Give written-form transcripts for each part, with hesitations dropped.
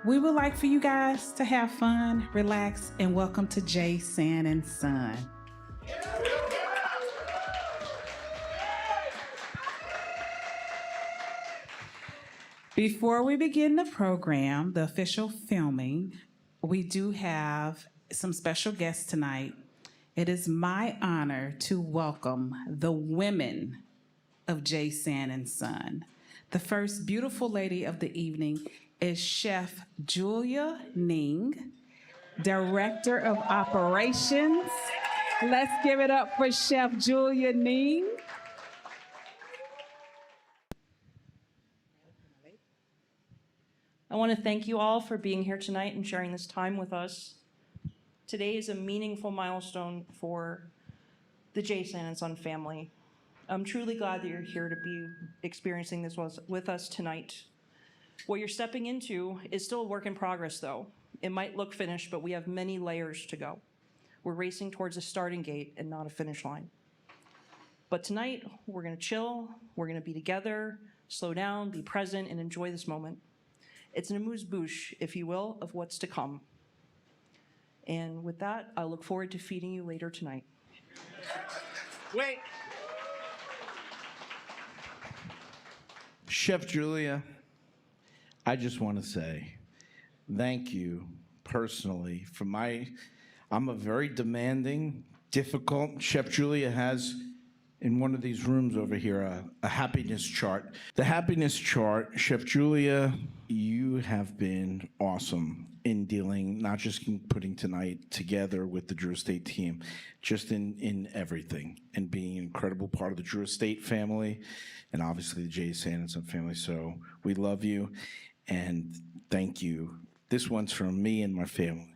We would like for you guys to have fun, relax, and welcome to Jay Sanderson. Before we begin the program, the official filming, we do have some special guests tonight. It is my honor to welcome the women of Jay Sanderson. The first beautiful lady of the evening is Chef Julia Ning, Director of Operations. Let's give it up for Chef Julia Ning. I want to thank you all for being here tonight and sharing this time with us. Today is a meaningful milestone for the Jay Sanderson family. I'm truly glad that you're here to be experiencing this with us tonight. What you're stepping into is still a work in progress, though. It might look finished, but we have many layers to go. We're racing towards a starting gate and not a finish line. But tonight, we're going to chill, we're going to be together, slow down, be present, and enjoy this moment. It's an amuse-bouche, if you will, of what's to come. And with that, I look forward to feeding you later tonight. Wait. Chef Julia, I just want to say thank you personally for I'm a very demanding, difficult, Chef Julia has in one of these rooms over here a happiness chart. The happiness chart, Chef Julia, you have been awesome in dealing, not just in putting tonight together with the Drew Estate team, just in everything, and being an incredible part of the Drew Estate family, and obviously the Jay Sanderson family. So we love you, and thank you. This one's from me and my family.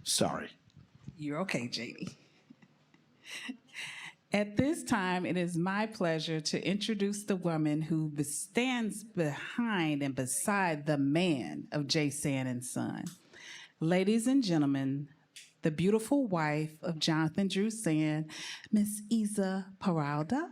Sorry. You're okay, JD. At this time, it is my pleasure to introduce the woman who stands behind and beside the man of Jay Sanderson. Ladies and gentlemen, the beautiful wife of Jonathan Drew Sand, Miss Isa Peralta.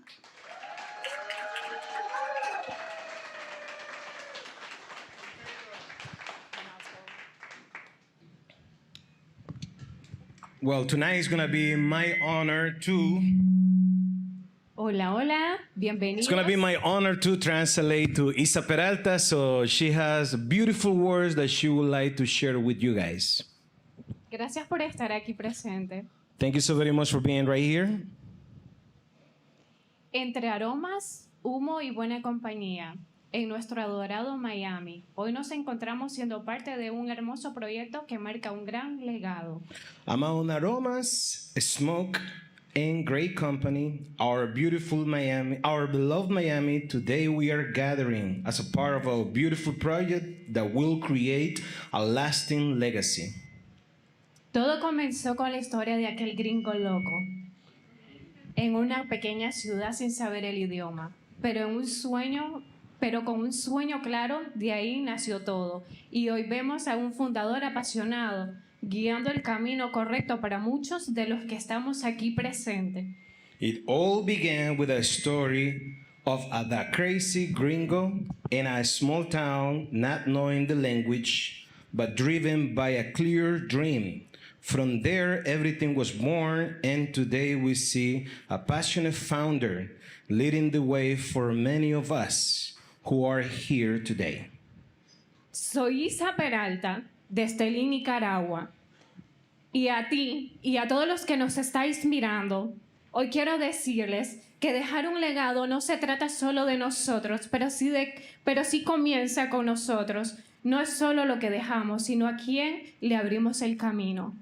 Well, tonight is gonna be my honor to. Hola, hola, bienvenidos. It's gonna be my honor to translate to Isa Peralta, so she has beautiful words that she would like to share with you guys. Gracias por estar aquí presente. Thank you so very much for being right here. Entre aromas, humo y buena compañía, en nuestro adorado Miami, hoy nos encontramos siendo parte de un hermoso proyecto que marca un gran legado. Among aromas, smoke, and great company, our beautiful Miami, our beloved Miami, today we are gathering as a part of a beautiful project that will create a lasting legacy. Todo comenzó con la historia de aquel gringo loco, en una pequeña ciudad sin saber el idioma, pero con un sueño claro, de ahí nació todo. Y hoy vemos a un fundador apasionado, guiando el camino correcto para muchos de los que estamos aquí presentes. It all began with a story of the crazy gringo in a small town, not knowing the language, but driven by a clear dream. From there, everything was born, and today we see a passionate founder leading the way for many of us who are here today. Soy Isa Peralta, de Estelí, Nicaragua. Y a ti y a todos los que nos estáis mirando, hoy quiero decirles que dejar un legado no se trata solo de nosotros, pero sí comienza con nosotros. No es solo lo que dejamos, sino a quién le abrimos el camino.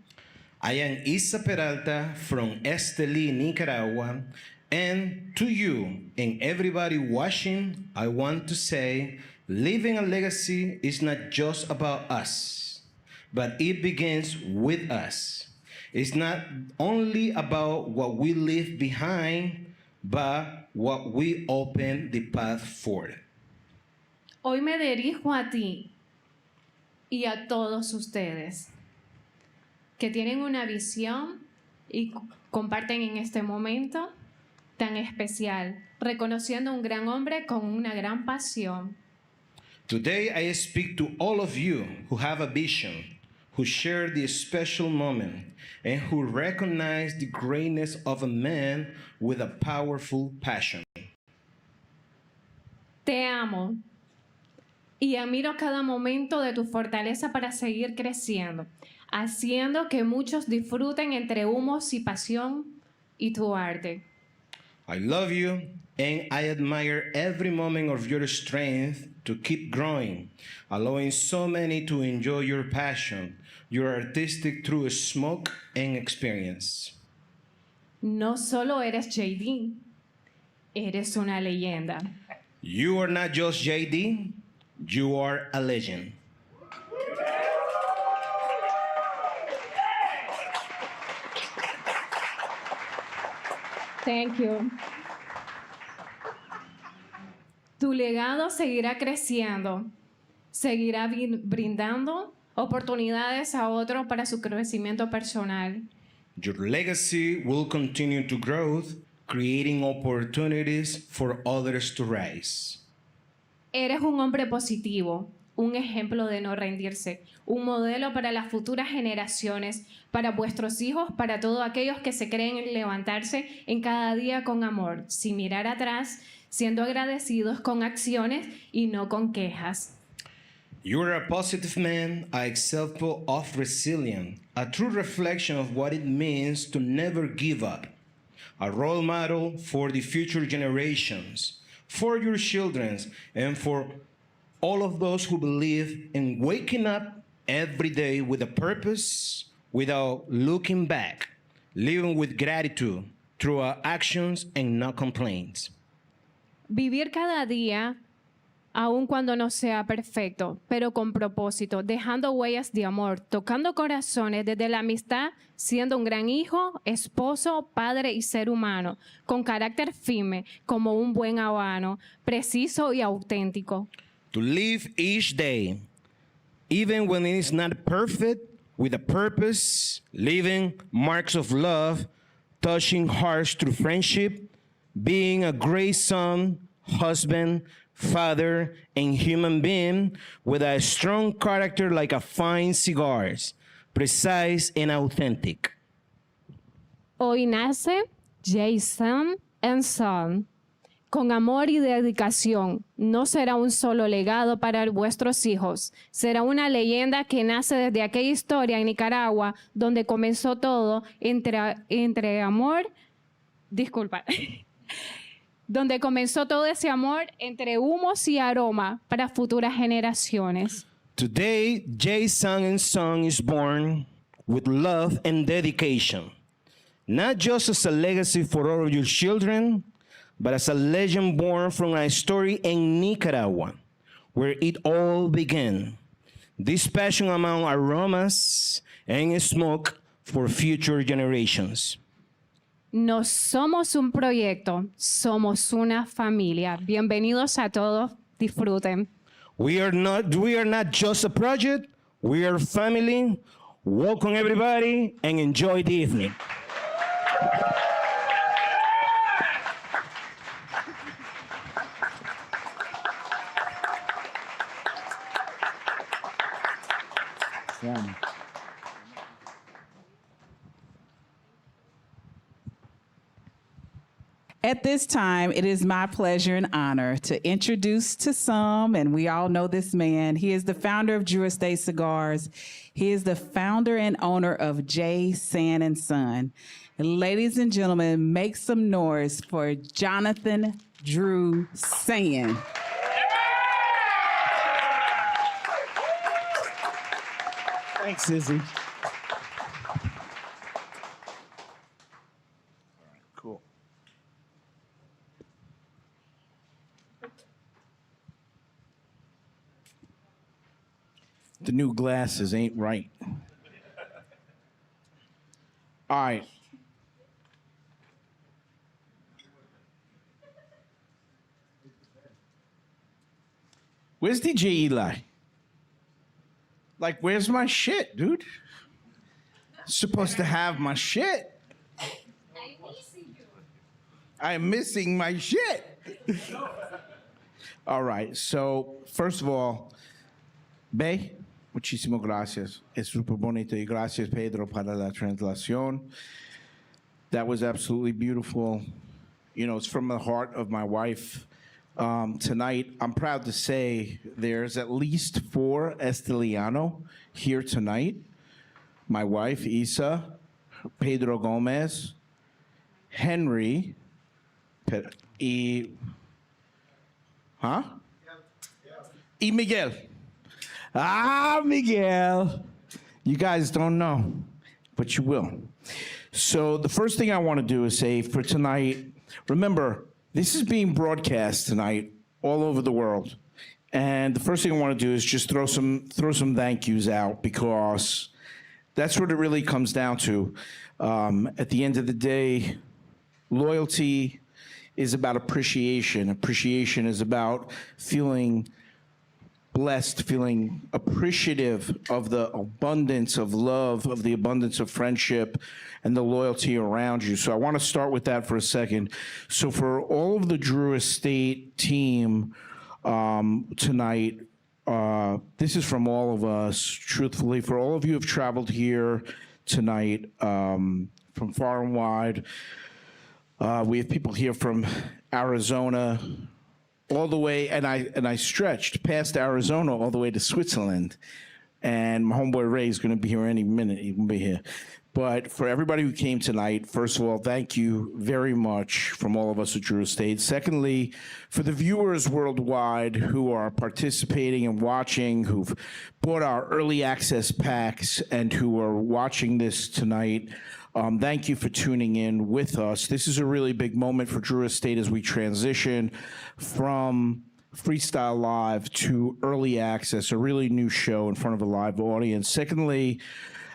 I am Isa Peralta from Estelí, Nicaragua, and to you and everybody watching, I want to say, leaving a legacy is not just about us, but it begins with us. It's not only about what we leave behind, but what we open the path for. Hoy me dirijo a ti y a todos ustedes que tienen una visión y comparten en este momento tan especial, reconociendo un gran hombre con una gran pasión. Today, I speak to all of you who have a vision, who share this special moment, and who recognize the greatness of a man with a powerful passion. Te amo y admiro cada momento de tu fortaleza para seguir creciendo, haciendo que muchos disfruten entre humos y pasión y tu arte. I love you and I admire every moment of your strength to keep growing, allowing so many to enjoy your passion, your artistic through smoke and experience. No solo eres JD, eres una leyenda. You are not just JD, you are a legend. Thank you. Tu legado seguirá creciendo, seguirá brindando oportunidades a otros para su crecimiento personal. Your legacy will continue to grow, creating opportunities for others to rise. Eres un hombre positivo, un ejemplo de no rendirse, un modelo para las futuras generaciones, para vuestros hijos, para todos aquellos que se creen en levantarse en cada día con amor, sin mirar atrás, siendo agradecidos con acciones y no con quejas. You are a positive man, an example of resilience, a true reflection of what it means to never give up, a role model for the future generations, for your children, and for all of those who believe in waking up every day with a purpose without looking back, living with gratitude through our actions and not complaints. Vivir cada día, aun cuando no sea perfecto, pero con propósito, dejando huellas de amor, tocando corazones desde la amistad, siendo un gran hijo, esposo, padre y ser humano, con carácter firme, como un buen habano, preciso y auténtico. To live each day, even when it is not perfect, with a purpose, leaving marks of love, touching hearts through friendship, being a great son, husband, father, and human being with a strong character like a fine cigars, precise and authentic. Hoy nace Jay Sanderson. Con amor y dedicación, no será un solo legado para vuestros hijos, será una leyenda que nace desde aquella historia en Nicaragua donde comenzó todo entre amor, donde comenzó todo ese amor entre humos y aroma para futuras generaciones. Today, Jay Sanderson is born with love and dedication, not just as a legacy for all of your children, but as a legend born from a story in Nicaragua, where it all began. This passion among aromas and smoke for future generations. No somos un proyecto, somos una familia. Bienvenidos a todos, disfruten. We are not just a project, we are family. Welcome everybody and enjoy the evening. At this time, it is my pleasure and honor to introduce to some, and we all know this man. He is the founder of Drew Estate Cigars. He is the founder and owner of Jay Sanderson. Ladies and gentlemen, make some noise for Jonathan Drew Sand. Thanks, Izzy. Cool. The new glasses ain't right. All right. Where's DJ Eli? Like, where's my shit, dude? Supposed to have my shit. I'm missing my shit. All right, so first of all, Bay, muchísimas gracias. Es super bonito y gracias, Pedro, para la translación. That was absolutely beautiful. You know, it's from the heart of my wife. Tonight, I'm proud to say there's at least 4 Esteliano here tonight. My wife, Isa, Pedro Gomez, Henry, y Miguel. Miguel. You guys don't know, but you will. So the first thing I want to do is say for tonight, remember, this is being broadcast tonight all over the world. And the first thing I want to do is just throw some thank yous out, because that's what it really comes down to. At the end of the day, loyalty is about appreciation. Appreciation is about feeling blessed, feeling appreciative of the abundance of love, of the abundance of friendship, and the loyalty around you. So I want to start with that for a second. So for all of the Drew Estate team tonight, this is from all of us, truthfully, for all of you who have traveled here tonight from far and wide. We have people here from Arizona, all the way, and I stretched past Arizona all the way to Switzerland. And my homeboy Ray is going to be here any minute. He can be here. But for everybody who came tonight, first of all, thank you very much from all of us at Drew Estate. Secondly, for the viewers worldwide who are participating and watching, who've bought our early access packs and who are watching this tonight, thank you for tuning in with us. This is a really big moment for Drew Estate as we transition from Freestyle Live to early access, a really new show in front of a live audience. Secondly,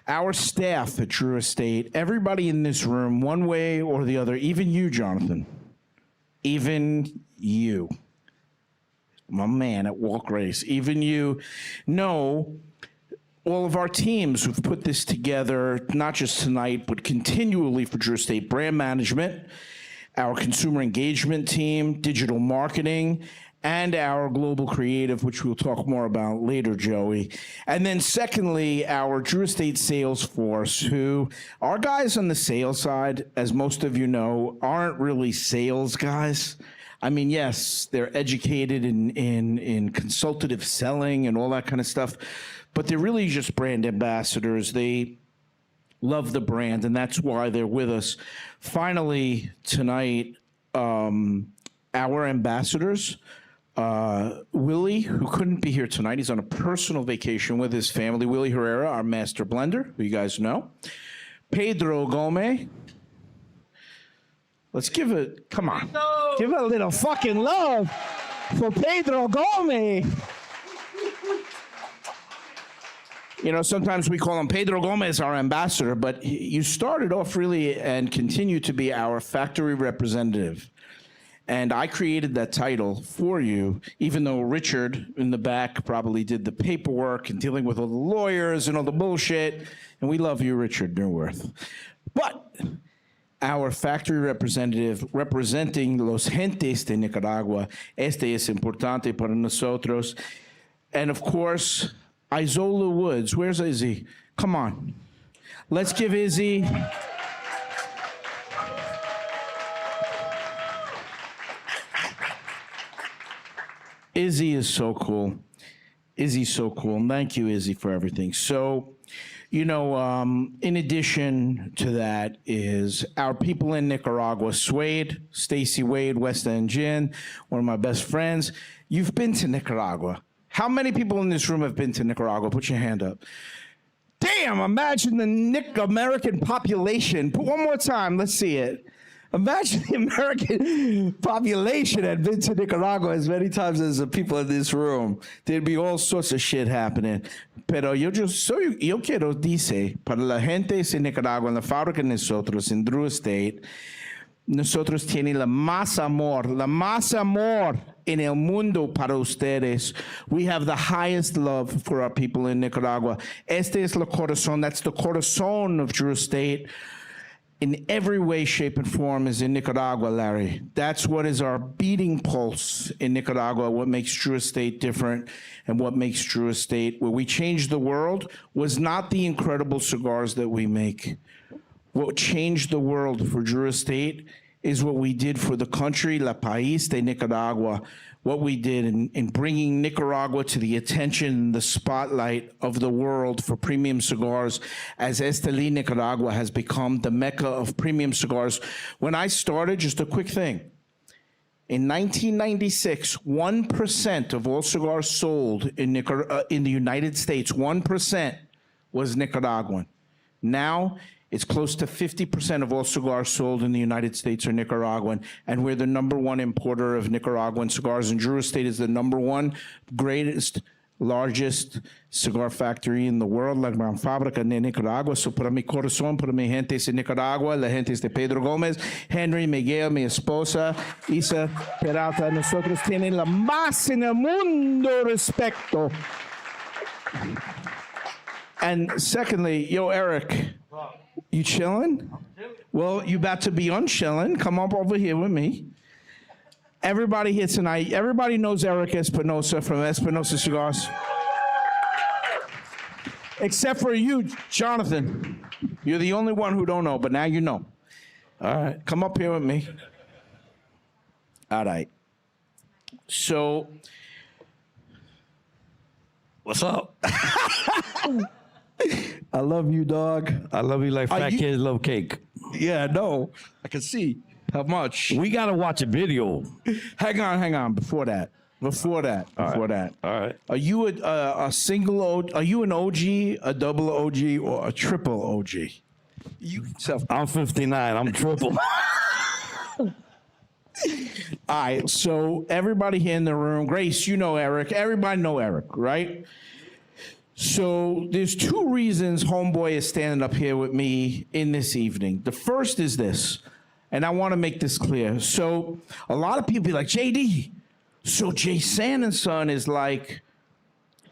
our staff at Drew Estate, everybody in this room, one way or the other, even you, Jonathan, even you, my man at Walk Race, even you know all of our teams who've put this together, not just tonight, but continually for Drew Estate brand management, our consumer engagement team, digital marketing, and our global creative, which we'll talk more about later, Joey. And then secondly, our Drew Estate sales force, who our guys on the sales side, as most of you know, aren't really sales guys. I mean, yes, they're educated in consultative selling and all that kind of stuff, but they're really just brand ambassadors. They love the brand, and that's why they're with us. Finally, tonight, our ambassadors, Willie, who couldn't be here tonight, he's on a personal vacation with his family. Willie Herrera, our master blender, who you guys know. Pedro Gomez. Let's give it, come on. Give it a little fucking love for Pedro Gomez. You know, sometimes we call him Pedro Gomez, our ambassador, but you started off really and continue to be our factory representative. And I created that title for you, even though Richard in the back probably did the paperwork and dealing with all the lawyers and all the bullshit. And we love you, Richard Neuwirth. But our factory representative representing los gentes de Nicaragua, este es importante para nosotros. And of course, Isola Woods. Where's Izzy? Come on. Let's give Izzy. Izzy is so cool. Izzy's so cool. And thank you, Izzy, for everything. So, you know, in addition to that is our people in Nicaragua, Suede, Stacy Wade, West End Gin, one of my best friends. You've been to Nicaragua. How many people in this room have been to Nicaragua? Put your hand up. Damn, imagine the American population. Put one more time, let's see it. Imagine the American population had been to Nicaragua as many times as the people in this room. There'd be all sorts of shit happening. Pero yo quiero dice, para la gente de Nicaragua, en la fábrica de nosotros, en Drew Estate, nosotros tiene la más amor en el mundo para ustedes. We have the highest love for our people in Nicaragua. Este es el corazón, that's the corazón of Drew Estate. in every way, shape, and form is in Nicaragua, Larry. That's what is our beating pulse in Nicaragua, what makes Drew Estate different and what makes Drew Estate, where we changed the world, was not the incredible cigars that we make. What changed the world for Drew Estate is what we did for the country, La País de Nicaragua, what we did in bringing Nicaragua to the attention, the spotlight of the world for premium cigars, as Esteli, Nicaragua has become the mecca of premium cigars. When I started, just a quick thing, in 1996, 1% of all cigars sold in the United States, 1% was Nicaraguan. Now, it's close to 50% of all cigars sold in the United States are Nicaraguan, and we're the #1 importer of Nicaraguan cigars, and Drew Estate is the #1 greatest, largest cigar factory in the world, la gran fábrica de Nicaragua. So para mi corazón, para mi gente de Nicaragua, la gente de Pedro Gómez, Henry, Miguel, mi esposa, Isa Peralta, nosotros tienen la más en el mundo respeto. And secondly, yo, Eric, you chilling? Well, you about to be unchilling. Come up over here with me. Everybody here tonight, everybody knows Eric Espinosa from Espinosa Cigars. Except for you, Jonathan. You're the only one who don't know, but now you know. All right, come up here with me. All right. So, what's up? I love you, dog. I love you like fat kids love cake. Yeah, no, I can see how much. We gotta watch a video. Hang on. Before that. All right. Are you a single OG? Are you an OG, a double OG, or a triple OG? I'm 59. I'm triple. All right. So everybody here in the room, Grace, you know Eric. Everybody know Eric, right? So there's 2 reasons Homeboy is standing up here with me in this evening. The first is this, and I want to make this clear. So a lot of people be like, JD, so Jay Sanderson is like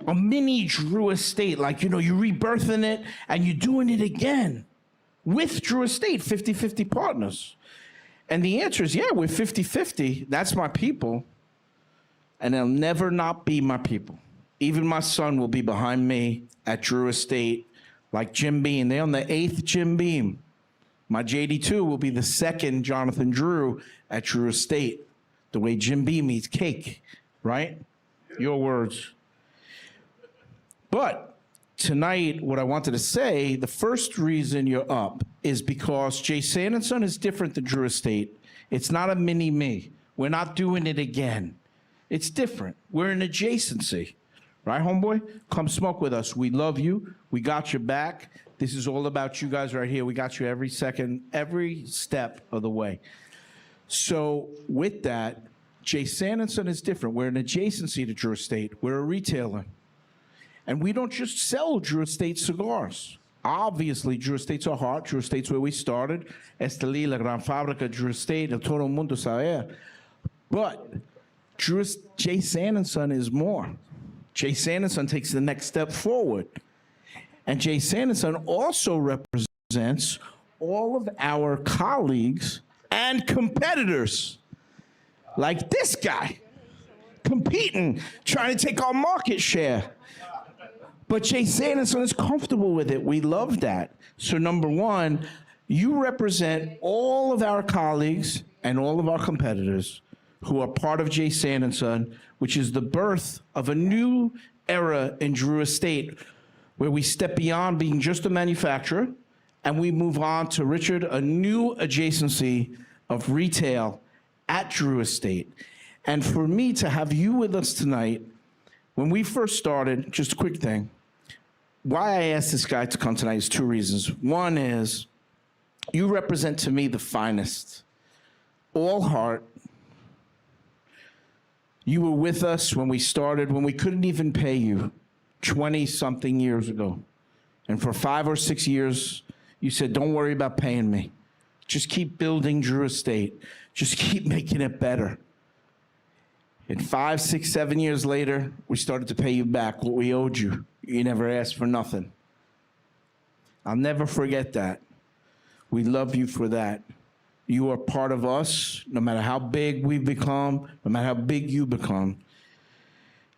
a mini Drew Estate, like, you know, you're rebirthing it and you're doing it again with Drew Estate, 50-50 partners. And the answer is, yeah, we're 50-50. That's my people, and they'll never not be my people. Even my son will be behind me at Drew Estate, like Jim Beam. They're on the 8th Jim Beam. My JD2 will be the 2nd Jonathan Drew at Drew Estate, the way Jim Beam eats cake, right? Your words. But tonight, what I wanted to say, the first reason you're up is because Jay Sanderson is different than Drew Estate. It's not a mini-me. We're not doing it again. It's different. We're an adjacency. Right, homeboy? Come smoke with us. We love you. We got your back. This is all about you guys right here. We got you every second, every step of the way. So with that, Jay Sanderson is different. We're an adjacency to Drew Estate. We're a retailer. And we don't just sell Drew Estate cigars. Obviously, Drew Estate's our heart. Drew Estate's where we started. Esteli, la gran fábrica, Drew Estate, el todo el mundo sabe. But Jay Sanderson is more. Jay Sanderson takes the next step forward. And Jay Sanderson also represents all of our colleagues and competitors, like this guy, competing, trying to take our market share. But Jay Sanderson is comfortable with it. We love that. So #1, you represent all of our colleagues and all of our competitors who are part of Jay Sanderson, which is the birth of a new era in Drew Estate, where we step beyond being just a manufacturer and we move on to, Richard, a new adjacency of retail at Drew Estate. And for me to have you with us tonight, when we first started, just a quick thing, why I asked this guy to come tonight is 2 reasons. One is, you represent to me the finest, all heart. You were with us when we started, when we couldn't even pay you 20-something years ago. And for 5 or 6 years, you said, don't worry about paying me. Just keep building Drew Estate. Just keep making it better. And 5, 6, 7 years later, we started to pay you back what we owed you. You never asked for nothing. I'll never forget that. We love you for that. You are part of us, no matter how big we've become, no matter how big you become.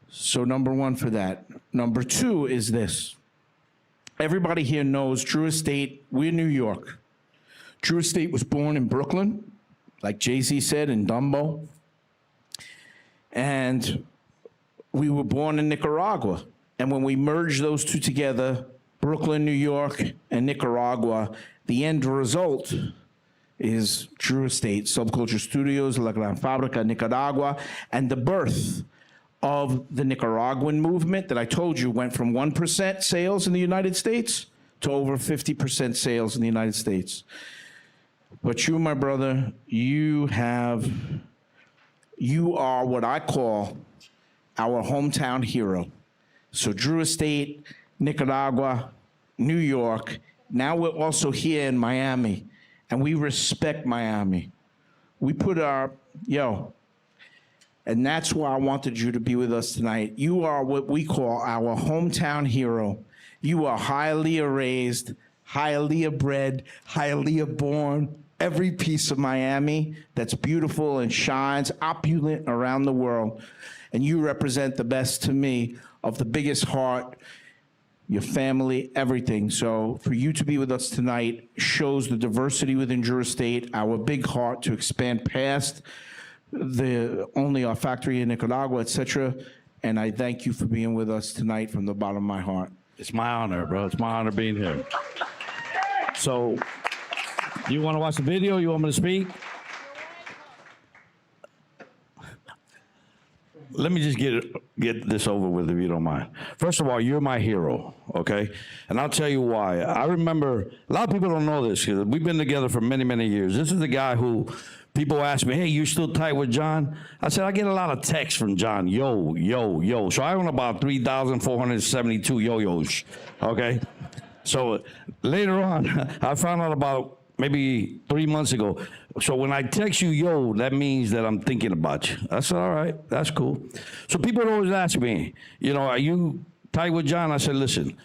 So number one for that. Number two is this. Everybody here knows Drew Estate, we're New York. Drew Estate was born in Brooklyn, like Jay-Z said, in Dumbo. And we were born in Nicaragua. And when we merged those two together, Brooklyn, New York, and Nicaragua, the end result is Drew Estate, Subculture Studios, La Gran Fabrica, Nicaragua, and the birth of the Nicaraguan movement that I told you went from 1% sales in the United States to over 50% sales in the United States. But you, my brother, you are what I call our hometown hero. So Drew Estate, Nicaragua, New York, now we're also here in Miami, and we respect Miami. We put and that's why I wanted you to be with us tonight. You are what we call our hometown hero. You are highly raised, highly bred, highly born, every piece of Miami that's beautiful and shines opulent around the world. And you represent the best to me of the biggest heart, your family, everything. So for you to be with us tonight shows the diversity within Drew Estate, our big heart to expand past only our factory in Nicaragua, etc. And I thank you for being with us tonight from the bottom of my heart. It's my honor, bro. It's my honor being here. So, you want to watch the video? You want me to speak? Let me just get this over with, if you don't mind. First of all, you're my hero, okay? And I'll tell you why. I remember, a lot of people don't know this, because we've been together for many, many years. This is the guy who people ask me, hey, you still tight with John? I said, I get a lot of texts from John, yo, yo, yo. So I own about 3,472 yo-yos, okay? So later on, I found out about maybe 3 months ago. So when I text you, yo, that means that I'm thinking about you. I said, all right, that's cool. So people always ask me, are you tight with John? I said, listen,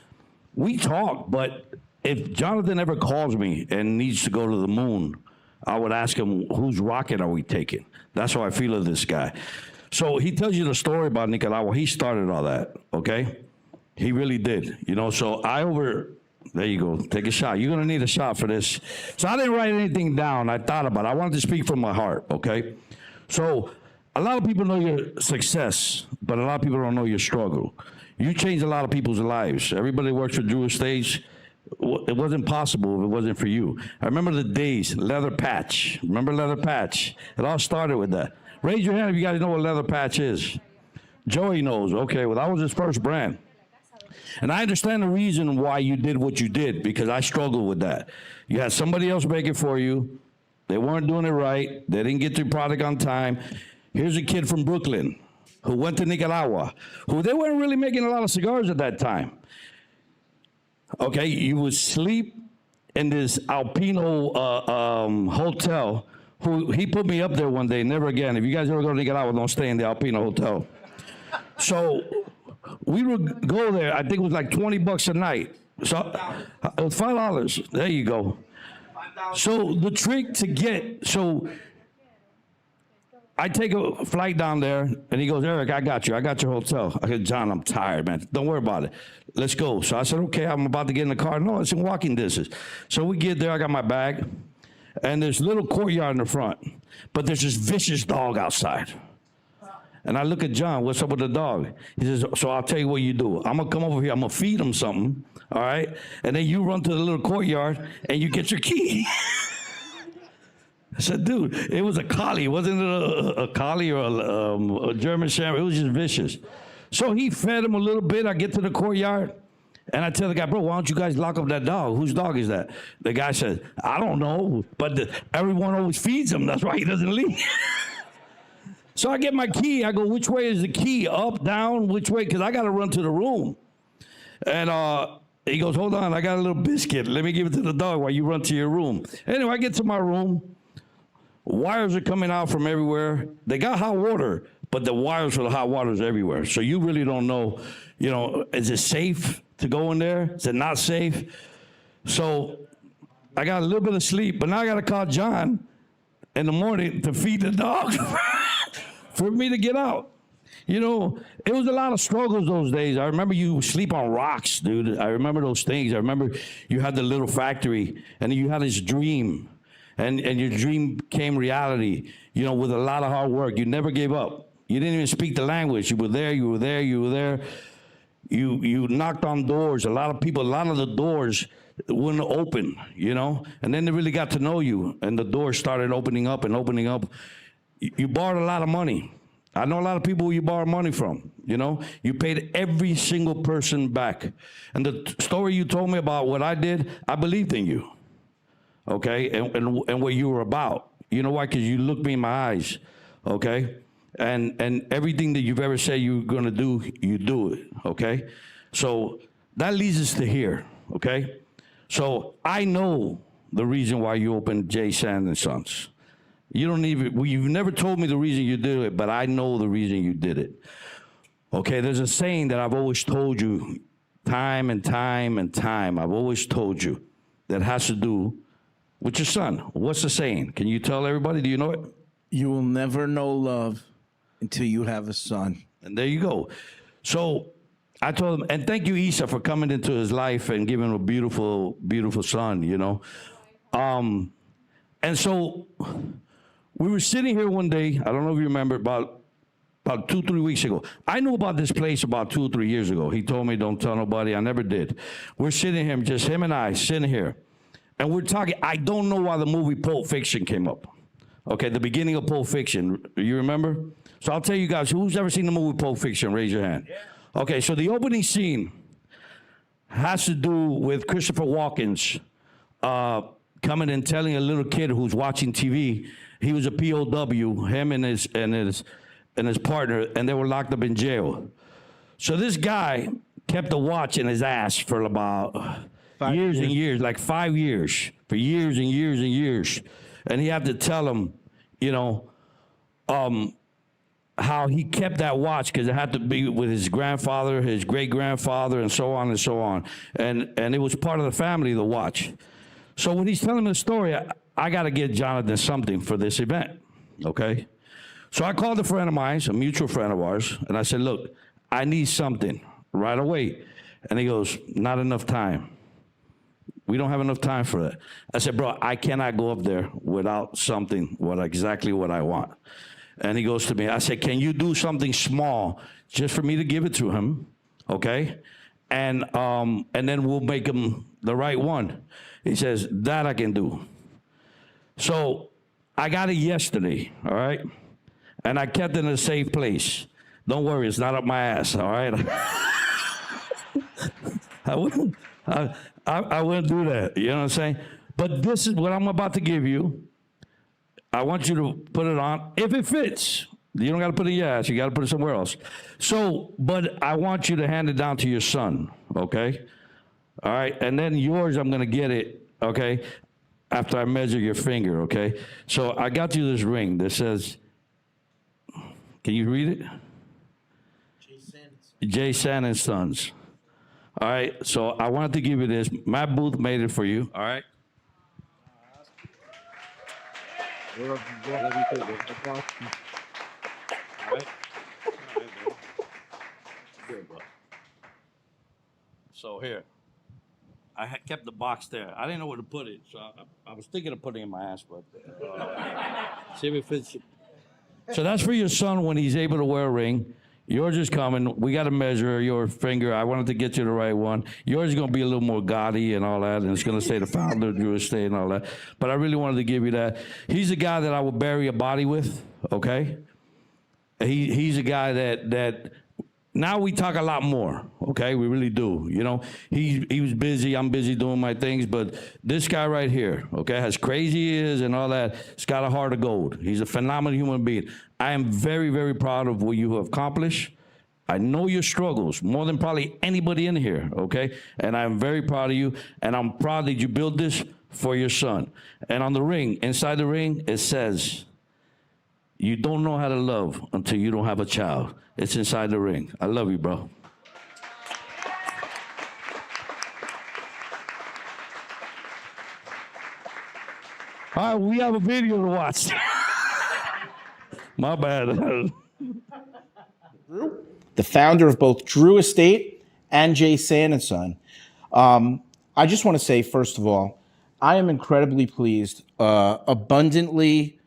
we talk, but if Jonathan ever calls me and needs to go to the moon, I would ask him, whose rocket are we taking? That's how I feel of this guy. So he tells you the story about Nicaragua. He started all that, okay? He really did, so there you go, take a shot. You're gonna need a shot for this. So I didn't write anything down. I thought about it. I wanted to speak from my heart, okay? So a lot of people know your success, but a lot of people don't know your struggle. You changed a lot of people's lives. Everybody that works for Drew Estates, it wasn't possible if it wasn't for you. I remember the days, Leather Patch. Remember Leather Patch? It all started with that. Raise your hand if you guys know what Leather Patch is. Joey knows. Okay, well, that was his first brand. And I understand the reason why you did what you did, because I struggled with that. You had somebody else make it for you. They weren't doing it right. They didn't get your product on time. Here's a kid from Brooklyn who went to Nicaragua, who they weren't really making a lot of cigars at that time. Okay, you would sleep in this Alpino hotel. He put me up there one day, never again. If you guys ever go to Nicaragua, don't stay in the Alpino hotel. So we would go there, I think it was like $20 a night. So it was $5. There you go. So the trick to I take a flight down there, and he goes, Eric, I got you. I got your hotel. I said, John, I'm tired, man. Don't worry about it. Let's go. So I said, okay, I'm about to get in the car. No, it's in walking distance. So we get there. I got my bag, and there's a little courtyard in the front, but there's this vicious dog outside. And I look at John, what's up with the dog? He says, so I'll tell you what you do. I'm going to come over here. I'm going to feed him something, all right? And then you run to the little courtyard, and you get your key. I said, dude, it was a collie. It wasn't a collie or a German Shepherd. It was just vicious. So he fed him a little bit. I get to the courtyard, and I tell the guy, bro, why don't you guys lock up that dog? Whose dog is that? The guy said, I don't know, but everyone always feeds him. That's why he doesn't leave. So I get my key. I go, which way is the key? Up, down, which way? Because I got to run to the room. And he goes, hold on, I got a little biscuit. Let me give it to the dog while you run to your room. Anyway, I get to my room. Wires are coming out from everywhere. They got hot water, but the wires for the hot water is everywhere. So you really don't know, is it safe to go in there? Is it not safe? So I got a little bit of sleep, but now I got to call John in the morning to feed the dog for me to get out. You know, it was a lot of struggles those days. I remember you sleep on rocks, dude. I remember those things. I remember you had the little factory, and you had this dream, and your dream became reality, you know, with a lot of hard work. You never gave up. You didn't even speak the language. You were there, you were there, you were there. You knocked on doors. A lot of the doors wouldn't open, you know, and then they really got to know you, and the doors started opening up and opening up. You borrowed a lot of money. I know a lot of people who you borrow money from, you know. You paid every single person back. And the story you told me about what I did, I believed in you, okay, and what you were about. You know why? Because you looked me in my eyes, okay? And everything that you've ever said you were going to do, you do it, okay? So that leads us to here, okay? So I know the reason why you opened Jay Sanderson. You've never told me the reason you did it, but I know the reason you did it. Okay, there's a saying that I've always told you time and time and time. I've always told you that has to do with your son. What's the saying? Can you tell everybody? Do you know it? You will never know love until you have a son. And there you go. So I told him, and thank you, Isa, for coming into his life and giving him a beautiful, beautiful son, you know. And so we were sitting here one day, I don't know if you remember, about 2-3 weeks ago. I knew about this place about 2 or 3 years ago. He told me, don't tell nobody. I never did. We're sitting here, just him and I, sitting here. And we're talking, I don't know why the movie Pulp Fiction came up. Okay, the beginning of Pulp Fiction. You remember? So I'll tell you guys, who's ever seen the movie Pulp Fiction? Raise your hand. Yeah. Okay, so the opening scene has to do with Christopher Walken's coming and telling a little kid who's watching TV, he was a POW, him and his partner, and they were locked up in jail. So this guy kept a watch in his ass for about years and years, like 5 years, for years and years and years. And he had to tell him, you know, how he kept that watch because it had to be with his grandfather, his great-grandfather, and so on and so on. And it was part of the family, the watch. So when he's telling me the story, I got to get Jonathan something for this event, okay? So I called a friend of mine, a mutual friend of ours, and I said, look, I need something right away. And he goes, not enough time. We don't have enough time for that. I said, bro, I cannot go up there without something, exactly what I want. And he goes to me, I said, can you do something small just for me to give it to him, okay? And then we'll make him the right one. He says, that I can do. So I got it yesterday, all right? And I kept it in a safe place. Don't worry, it's not up my ass, all right? I wouldn't do that, you know what I'm saying? But this is what I'm about to give you. I want you to put it on, if it fits. You don't got to put it in your ass, you got to put it somewhere else. So, but I want you to hand it down to your son, okay? All right, and then yours, I'm gonna get it, okay, after I measure your finger, okay? So I got you this ring that says, can you read it? Jay Sanderson. All right, so I wanted to give you this. Matt Booth made it for you, all right? So here, I kept the box there. I didn't know where to put it, so I was thinking of putting it in my ass, but see if it fits. So that's for your son when he's able to wear a ring. Yours is coming. We got to measure your finger. I wanted to get you the right one. Yours is going to be a little more gaudy and all that, and it's going to say the founder of Jewish State and all that. But I really wanted to give you that. He's a guy that I would bury a body with, okay? He's a guy that now we talk a lot more, okay? We really do, you know? He was busy. I'm busy doing my things, but this guy right here, okay, as crazy he is and all that, he's got a heart of gold. He's a phenomenal human being. I am very, very proud of what you have accomplished. I know your struggles more than probably anybody in here, okay? And I'm very proud of you, and I'm proud that you built this for your son. And on the ring, inside the ring, it says, you don't know how to love until you don't have a child. It's inside the ring. I love you, bro. All right, we have a video to watch. My bad. The founder of both Drew Estate and Jay Sanderson. I just want to say, first of all, I am incredibly pleased, abundantly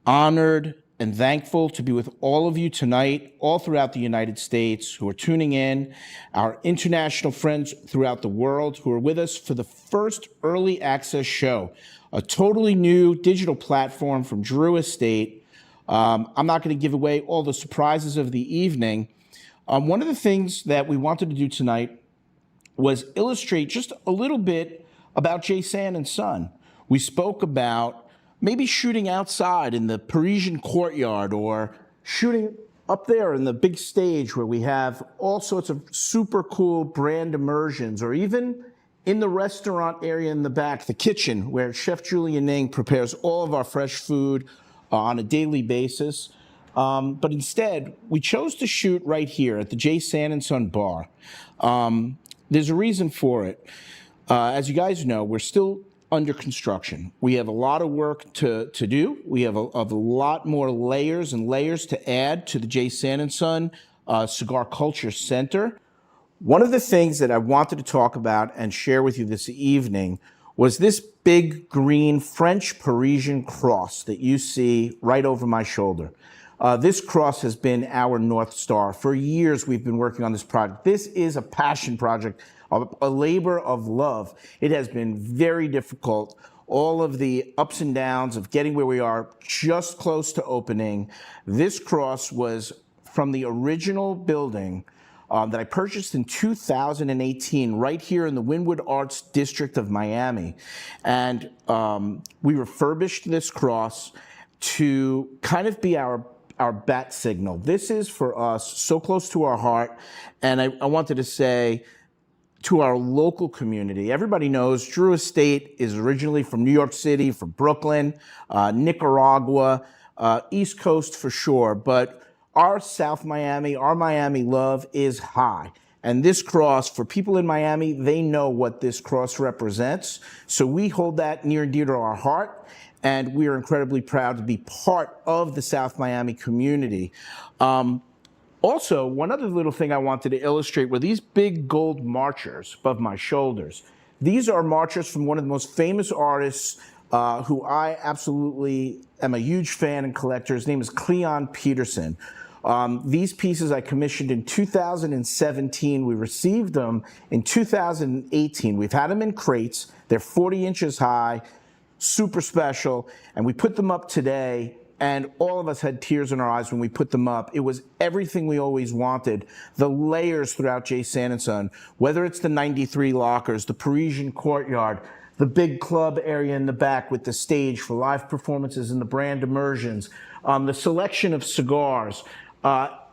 honored, and thankful to be with all of you tonight, all throughout the United States who are tuning in, our international friends throughout the world who are with us for the first early access show, a totally new digital platform from Drew Estate. I'm not going to give away all the surprises of the evening. One of the things that we wanted to do tonight was illustrate just a little bit about Jay Sanderson. We spoke about maybe shooting outside in the Parisian courtyard or shooting up there in the big stage where we have all sorts of super cool brand immersions, or even in the restaurant area in the back, the kitchen, where Chef Julia Ning prepares all of our fresh food on a daily basis. But instead, we chose to shoot right here at the Jay Sanderson bar. There's a reason for it. As you guys know, we're still under construction. We have a lot of work to do. We have a lot more layers and layers to add to the Jay Sanderson Cigar Culture Center. One of the things that I wanted to talk about and share with you this evening was this big green French Parisian cross that you see right over my shoulder. This cross has been our North Star. For years, we've been working on this project. This is a passion project, a labor of love. It has been very difficult. All of the ups and downs of getting where we are, just close to opening. This cross was from the original building that I purchased in 2018, right here in the Wynwood Arts District of Miami. And we refurbished this cross to kind of be our bat signal. This is for us so close to our heart. And I wanted to say to our local community, everybody knows Drew Estate is originally from New York City, from Brooklyn, Nicaragua, East Coast for sure. But our South Miami, our Miami love is high. And this cross, for people in Miami, they know what this cross represents. So we hold that near and dear to our heart. And we are incredibly proud to be part of the South Miami community. Also, one other little thing I wanted to illustrate were these big gold marchers above my shoulders. These are marchers from one of the most famous artists who I absolutely am a huge fan and collector. His name is Cleon Peterson. These pieces I commissioned in 2017. We received them in 2018. We've had them in crates. They're 40 inches high, super special, and we put them up today, and all of us had tears in our eyes when we put them up. It was everything we always wanted. The layers throughout Jay Sanderson, whether it's the 93 lockers, the Parisian courtyard, the big club area in the back with the stage for live performances and the brand immersions, the selection of cigars,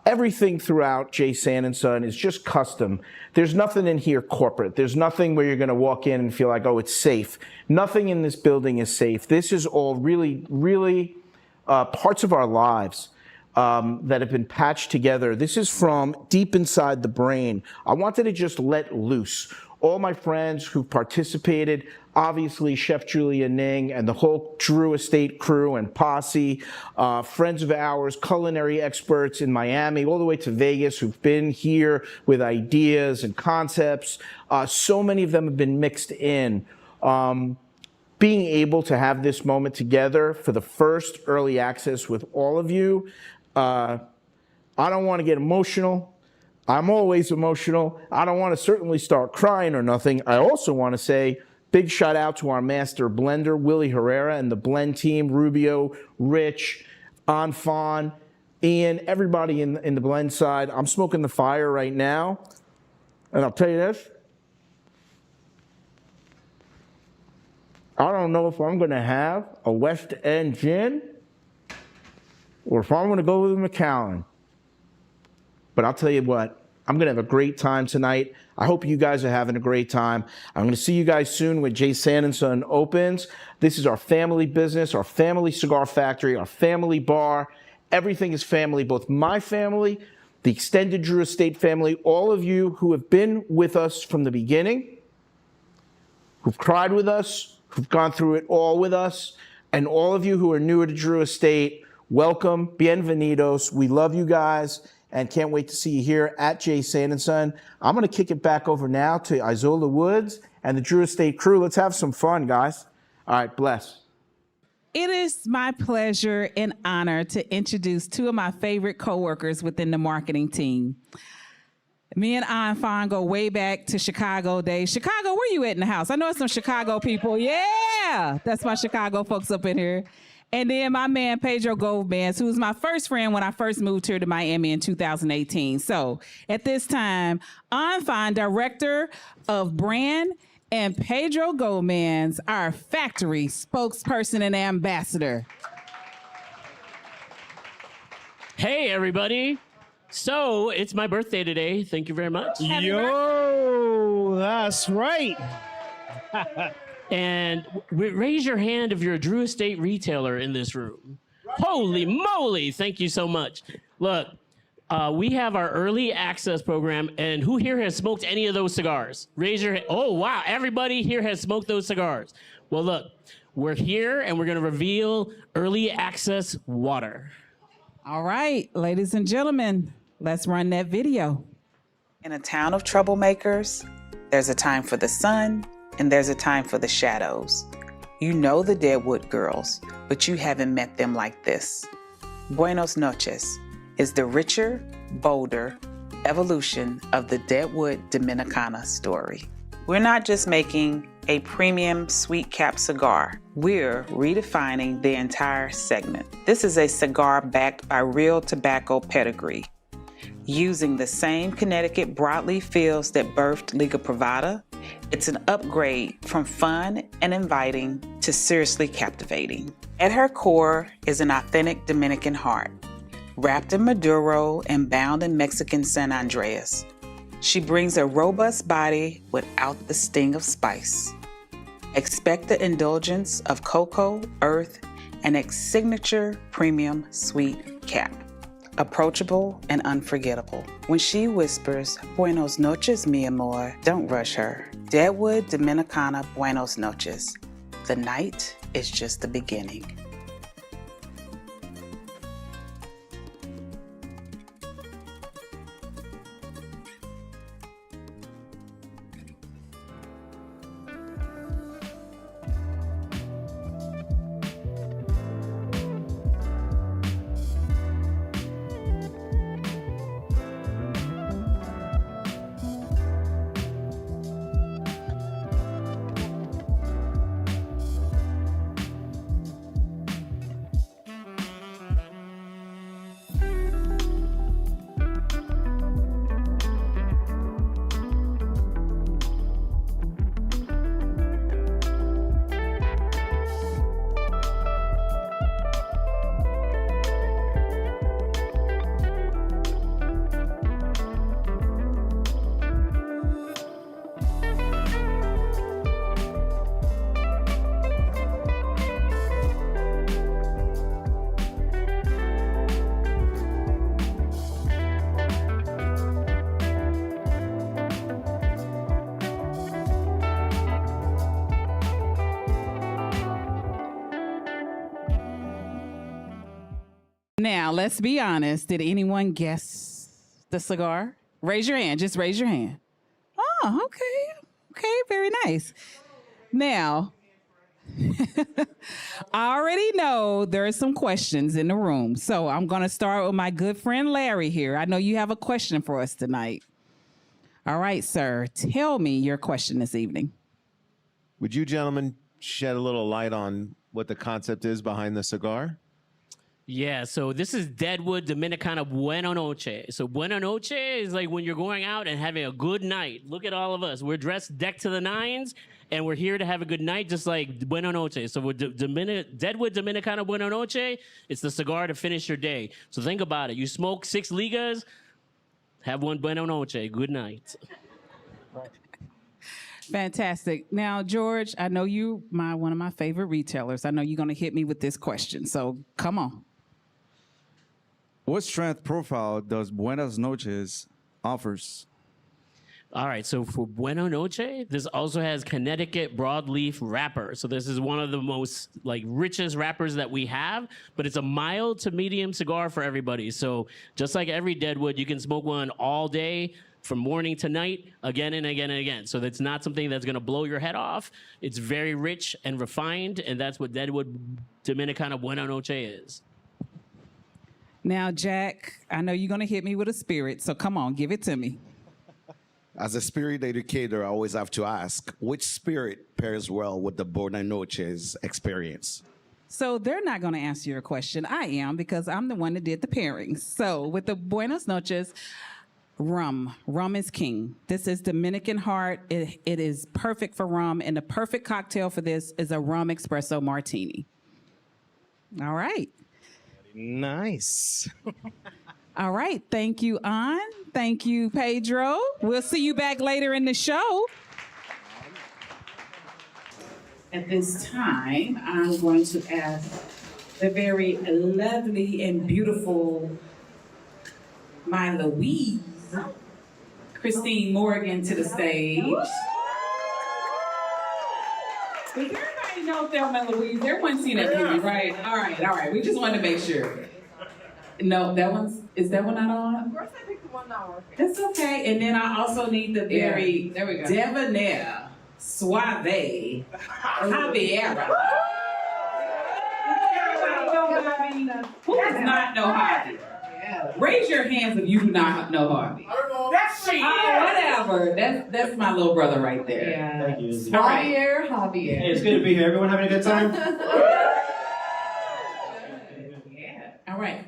everything throughout Jay Sanderson is just custom. There's nothing in here corporate. There's nothing where you're going to walk in and feel like, oh, it's safe. Nothing in this building is safe. This is all really, really parts of our lives that have been patched together. This is from deep inside the brain. I wanted to just let loose. All my friends who participated, obviously Chef Julia Ning and the whole Drew Estate crew and posse, friends of ours, culinary experts in Miami, all the way to Vegas, who've been here with ideas and concepts. So many of them have been mixed in. Being able to have this moment together for the first early access with all of you, I don't want to get emotional. I'm always emotional. I don't want to certainly start crying or nothing. I also want to say big shout out to our master blender, Willie Herrera, and the blend team, Rubio, Rich, Anfon, Ian, everybody in the blend side. I'm smoking the fire right now. And I'll tell you this. I don't know if I'm going to have a West End gin or if I'm going to go with a Macallan. But I'll tell you what, I'm going to have a great time tonight. I hope you guys are having a great time. I'm going to see you guys soon when Jay Sanderson opens. This is our family business, our family cigar factory, our family bar. Everything is family, both my family, the extended Drew Estate family, all of you who have been with us from the beginning, who've cried with us, who've gone through it all with us. And all of you who are new to Drew Estate, welcome, bienvenidos. We love you guys and can't wait to see you here at Jay Sanderson. I'm going to kick it back over now to Isola Woods and the Drew Estate crew. Let's have some fun, guys. All right, bless. It is my pleasure and honor to introduce two of my favorite coworkers within the marketing team. Me and Anfon go way back to Chicago days. Chicago, where you at in the house? I know it's some Chicago people. Yeah, that's my Chicago folks up in here. And then my man, Pedro Gomez, who was my first friend when I first moved here to Miami in 2018. So at this time, Anfon, Director of Brand, and Pedro Gomez, our factory spokesperson and ambassador. Hey, everybody. So it's my birthday today. Thank you very much. Yo, that's right. And raise your hand if you're a Drew Estate retailer in this room. Holy moly. Thank you so much. Look, we have our early access program. And who here has smoked any of those cigars? Raise your hand. Oh, wow. Everybody here has smoked those cigars. Well, look, we're here and we're going to reveal early access water. All right, ladies and gentlemen, let's run that video. In a town of troublemakers, there's a time for the sun and there's a time for the shadows. You know the Deadwood girls, but you haven't met them like this. Buenos Noches is the richer, bolder evolution of the Deadwood Dominicana story. We're not just making a premium sweet cap cigar. We're redefining the entire segment. This is a cigar backed by real tobacco pedigree. Using the same Connecticut broadleaf fields that birthed Liga Privada, it's an upgrade from fun and inviting to seriously captivating. At her core is an authentic Dominican heart, wrapped in Maduro and bound in Mexican San Andreas. She brings a robust body without the sting of spice. Expect the indulgence of cocoa, earth, and a signature premium sweet cap. Approachable and unforgettable. When she whispers, Buenos noches, mi amor, don't rush her. Deadwood Dominicana Buenos noches. The night is just the beginning. Now, let's be honest. Did anyone guess the cigar? Raise your hand. Just raise your hand. Oh, okay. Okay, very nice. Now, I already know there are some questions in the room. So I'm going to start with my good friend Larry here. I know you have a question for us tonight. All right, sir. Tell me your question this evening. Would you gentlemen shed a little light on what the concept is behind the cigar? Yeah, so this is Deadwood Dominicana Buena Noche. So Buena Noche is like when you're going out and having a good night. Look at all of us. We're dressed decked to the nines, and we're here to have a good night, just like Buena Noche. So with Deadwood Dominicana Buena Noche, it's the cigar to finish your day. So think about it. You smoke 6 ligas, have one Buena Noche. Good night. Fantastic. Now, George, I know you one of my favorite retailers. I know you're going to hit me with this question. So come on. What strength profile does Buenas Noches offers? All right, so for Buena Noche, this also has Connecticut broadleaf wrapper. So this is one of the most richest wrappers that we have, but it's a mild to medium cigar for everybody. So just like every Deadwood, you can smoke one all day from morning to night, again and again and again. So that's not something that's gonna blow your head off. It's very rich and refined, and that's what Deadwood Dominicana Buena Noche is. Now, Jack, I know you're going to hit me with a spirit, so come on, give it to me. As a spirit educator, I always have to ask, which spirit pairs well with the Buena Noches experience? So they're not going to answer your question. I am, because I'm the one that did the pairings. So with the Buenas Noches, rum. Rum is king. This is Dominican Heart. It is perfect for rum, and the perfect cocktail for this is a rum espresso martini. All right. Nice. All right. Thank you, An. Thank you, Pedro. We'll see you back later in the show. At this time, I'm going to ask the very lovely and beautiful my Louise, Christine Morgan, to the stage. Does everybody know Thelma and Louise? Everyone's seen that movie, right? All right. We just wanted to make sure. No, is that one not on? Of course I picked the one not working. That's okay. And then I also need the very there we go. debonair, suave, Javiera. Who does not know Javi? Yeah. Raise your hands if you do not know Harvey. That's she. Whatever. That's my little brother right there. Yeah. Thank you. All right. Javier. Hey, it's good to be here. Everyone having a good time? All right.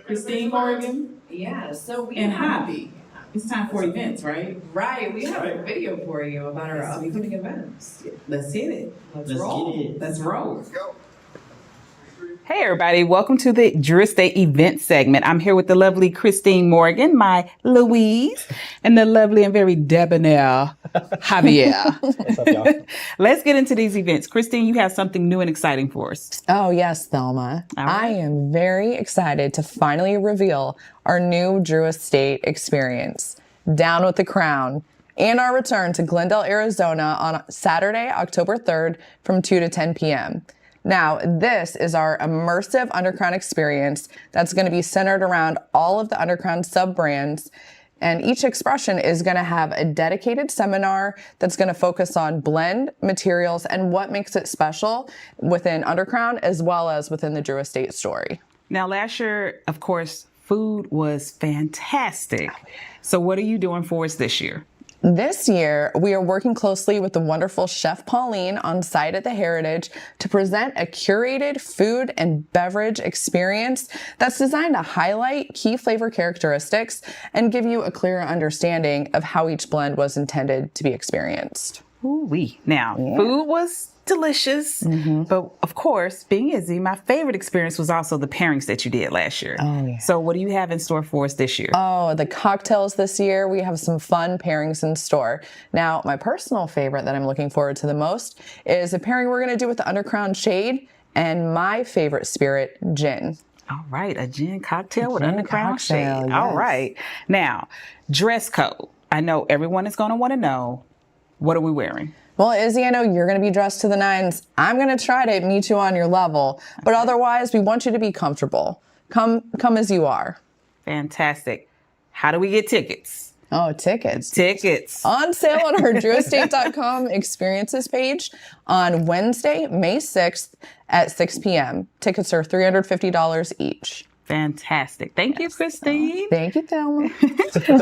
Christine Morgan Yeah. So we and have, Javi. It's time for events, right? right. We have a Right. video for you about our Yes, we do. upcoming events. Let's hit it. Let's Let's roll. get it. Let's roll. Hey, everybody. Welcome to the Drew Estate event segment. I'm here with the lovely Christine Morgan, my Louise, and the lovely and very debonair Javier. What's up, y'all? Let's get into these events. Christine, you have something new and exciting for us. Oh, yes, Thelma. All right. I am very excited to finally reveal our new Drew Estate experience, Down with the Crown, and our return to Glendale, Arizona on Saturday, October 3rd from 2 to 10 p.m. Now, this is our immersive Undercrown experience that's going to be centered around all of the Undercrown sub-brands. And each expression is going to have a dedicated seminar that's going to focus on blend, materials, and what makes it special within Undercrown as well as within the Drew Estate story. Now, last year, of course, food was fantastic. So what are you doing for us this year? This year, we are working closely with the wonderful Chef Pauline on site at the Heritage to present a curated food and beverage experience that's designed to highlight key flavor characteristics and give you a clearer understanding of how each blend was intended to be experienced. Ooh-wee. Now, food was delicious, but of course, being Izzy, my favorite experience was also the pairings that you did last year. Oh, yeah. So what do you have in store for us this year? Oh, the cocktails this year, we have some fun pairings in store. Now, my personal favorite that I'm looking forward to the most is a pairing we're going to do with the Undercrown Shade and my favorite spirit, gin. All right, a gin cocktail with Gin Undercrown cocktail, Shade. All yes. right. Now, dress code. I know everyone is going to want to know, what are we wearing? Well, Izzy, I know you're going to be dressed to the nines. I'm going to try to meet you on your level, but otherwise, we want you to be comfortable. Come as you are. Fantastic. How do we get tickets? Oh, tickets. Tickets. On sale on our drewestate.com experiences page on Wednesday, May 6th at 6 p.m. Tickets are $350 each. Fantastic. Thank you, Christine. Thank you, Thelma.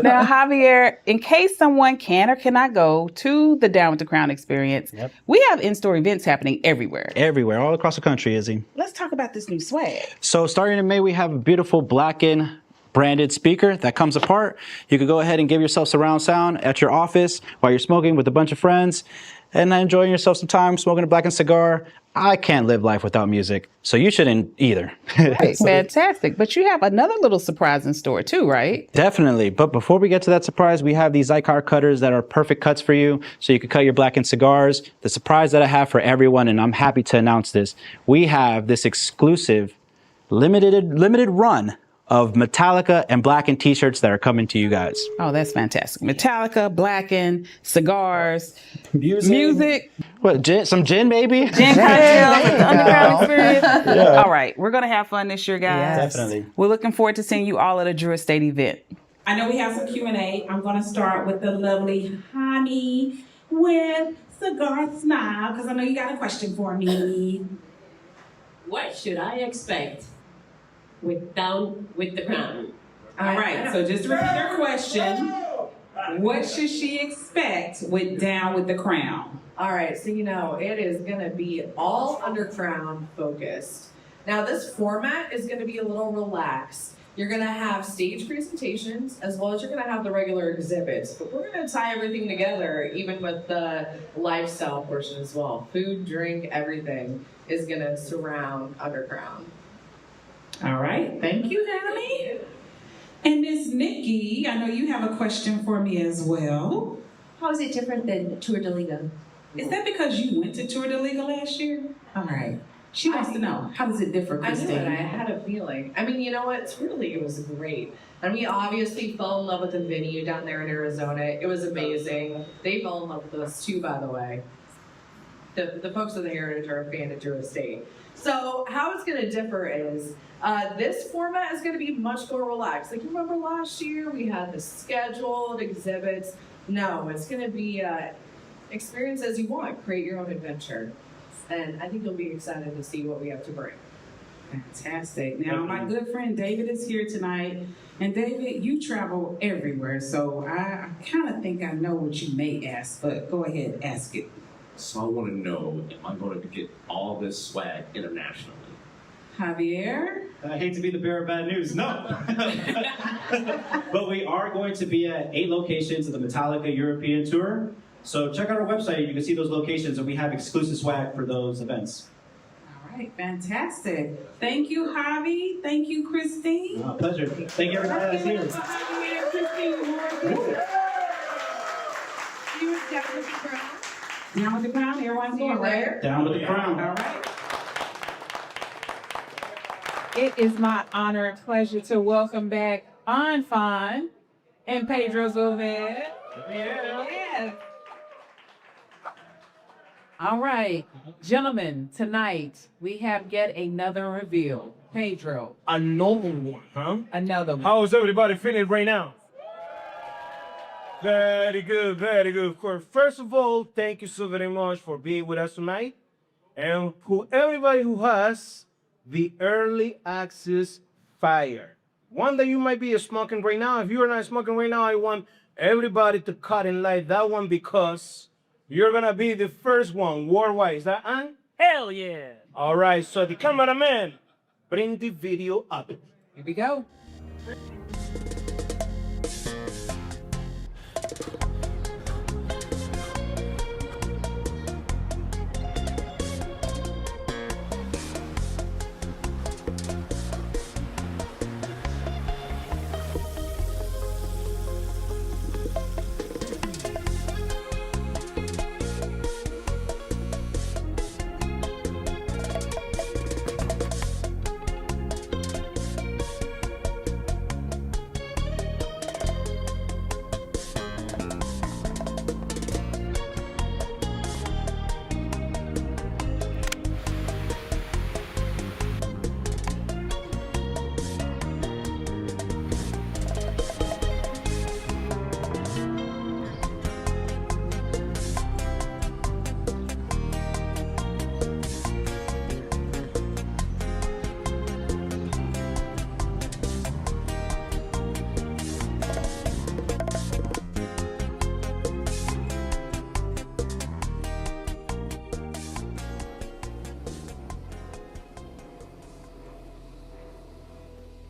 Now, Javier, in case someone can or cannot go to the Down with the Crown experience, we have in-store events happening everywhere. Everywhere, all across the country, Izzy. Let's talk about this new swag. So starting in May, we have a beautiful Blackened branded speaker that comes apart. You could go ahead and give yourself surround sound at your office while you're smoking with a bunch of friends and enjoying yourself some time smoking a Blackened cigar. I can't live life without music, so you shouldn't either. Right, fantastic. But you have another little surprise in store too, right? Definitely. But before we get to that surprise, we have these Zycar cutters that are perfect cuts for you, so you can cut your Blackened cigars. The surprise that I have for everyone, and I'm happy to announce this, we have this exclusive limited run of Metallica and Blackened t-shirts that are coming to you guys. Oh, that's fantastic. Metallica, Blackened, cigars, music. What, gin, some gin maybe? Gin cocktails, the underground experience. All right, we're gonna have fun this year, guys. Yes. Definitely. We're looking forward to seeing you all at a Drew Estate event. I know we have some Q&A. I'm gonna start with the lovely Honey with Cigar Snob, because I know you got a question for me. What should I expect with Down with the Crown? All right, so just to repeat your question, what should she expect with Down with the Crown? All right, so it is going to be all under crown focused. Now, this format is going to be a little relaxed. You're going to have stage presentations as well as you're going to have the regular exhibits. But we're going to tie everything together, even with the lifestyle portion as well. Food, drink, everything is going to surround under crown. All right, thank you, Honey. And Miss Nikki, I know you have a question for me as well. How is it different than Tour de Liga? Is that because you went to Tour de Liga last year? All right. She wants to know, how does it differ, I knew Christine? it. I had a feeling. I mean, you know what? Tour de Liga was great. And we obviously fell in love with the venue down there in Arizona. It was amazing. They fell in love with us too, by the way. The folks of the Heritage are a fan of Drew Estate. So how it's going to differ is this format is going to be much more relaxed. Like, remember last year we had the scheduled exhibits? No, it's going to be experience as you want. Create your own adventure. And I think you'll be excited to see what we have to bring. Fantastic. Now, my good friend David is here tonight. And David, you travel everywhere, so I kind of think I know what you may ask, but go ahead, ask it. So I want to know, am I going to get all this swag internationally? Javier? I hate to be the bearer of bad news, no. But we are going to be at 8 locations of the Metallica European Tour. So check out our website, you can see those locations, and we have exclusive swag for those events. All right, fantastic. Thank you, Javi. Thank you, Christine. Pleasure. Thank you, everybody that's here. Javi and Christine. Down with the crown. Everyone's going right? Down with the crown. All right. It is my honor and pleasure to welcome back Anfan and Pedro Zoved. Yes. All right, gentlemen, tonight we have yet another reveal. Pedro. Another one, huh? Another one. How is everybody feeling right now? Very good, very good. Of course, first of all, thank you so very much for being with us tonight. And everybody who has the early access fire. One that you might be smoking right now. If you're not smoking right now, I want everybody to cut and light that one because you're gonna be the first one worldwide. Is that on? Hell yeah. All right, so the cameraman, bring the video up. Here we go.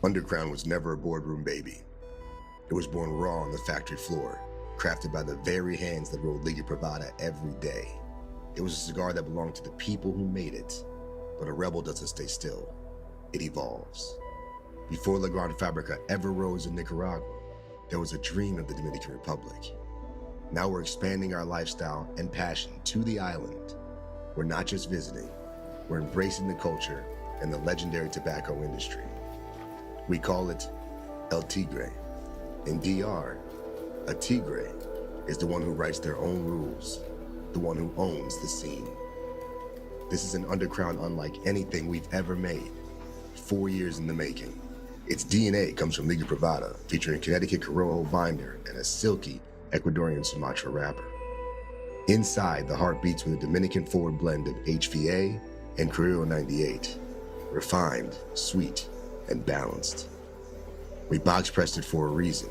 Underground was never a boardroom baby. It was born raw on the factory floor, crafted by the very hands that rolled Liga Privada every day. It was a cigar that belonged to the people who made it, but a rebel doesn't stay still. It evolves. Before La Grande Fabrica ever rose in Nicaragua, there was a dream of the Dominican Republic. Now we're expanding our lifestyle and passion to the island. We're not just visiting, we're embracing the culture and the legendary tobacco industry. We call it El Tigre. In DR, a tigre is the one who writes their own rules, the one who owns the scene. This is an underground unlike anything we've ever made. 4 years in the making. Its DNA comes from Liga Privada, featuring Connecticut Corojo binder and a silky Ecuadorian Sumatra wrapper. Inside, the heart beats with a Dominican forward blend of HVA and Criollo 98. Refined, sweet, and balanced. We box pressed it for a reason,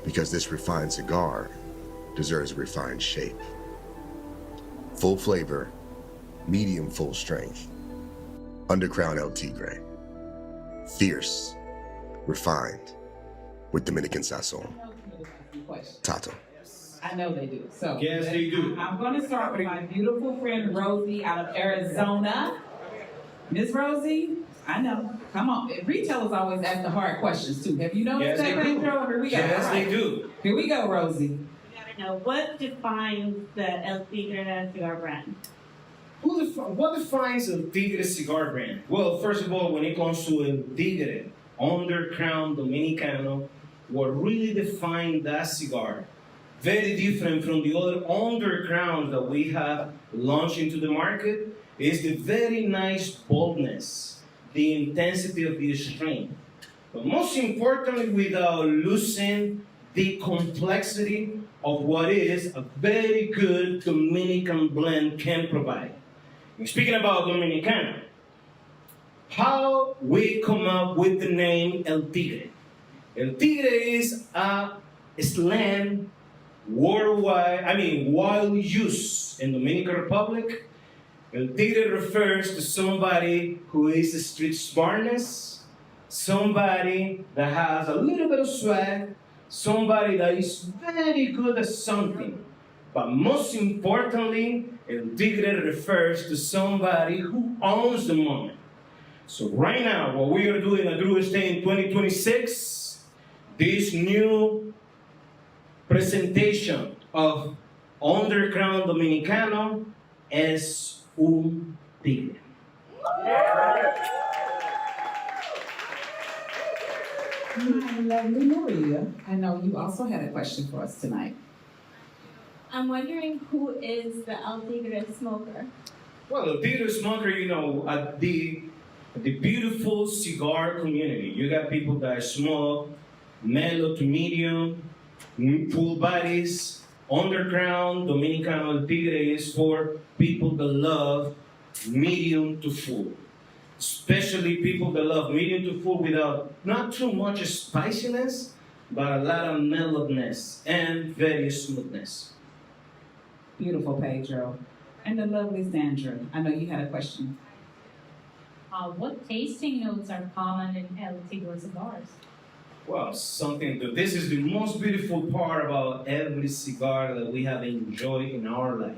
because this refined cigar deserves a refined shape. Full flavor, medium full strength. Undercrown El Tigre. Fierce, refined, with Dominican sazon. Tato. I know they do. So Yes, they do. I'm going to start with my beautiful friend Rosie out of Arizona. Miss Rosie, I know. Come on. Retailers always ask the hard questions too. Have you noticed that, Pedro? Here we go. Yes, All right. they do. Here we go, Rosie. Now, what defines the El Tigre cigar brand? What defines El Tigre cigar brand? Well, first of all, when it comes to El Tigre, Undercrown Dominicano, what really defines that cigar, very different from the other undergrounds that we have launched into the market, is the very nice boldness, the intensity of the strain. But most importantly, without losing the complexity of what is a very good Dominican blend can provide. And speaking about Dominicana, how we come up with the name El Tigre. El Tigre is a slang wild use in Dominican Republic. El Tigre refers to somebody who is a street smartness, somebody that has a little bit of swag, somebody that is very good at something. But most importantly, El Tigre refers to somebody who owns the moment. So right now, what we are doing at Drew Estate in 2026, this new presentation of Underground Dominicano es un tigre. My lovely Maria, I know you also had a question for us tonight. I'm wondering who is the El Tigre smoker? Well, El Tigre smoker, the beautiful cigar community. You got people that smoke mellow to medium, full bodies. Underground Dominicano El Tigre is for people that love medium to full. Especially people that love medium to full without not too much spiciness, but a lot of mellowness and very smoothness. Beautiful, Pedro. And the lovely Sandra, I know you had a question. What tasting notes are common in El Tigre cigars? Well, this is the most beautiful part about every cigar that we have enjoyed in our life,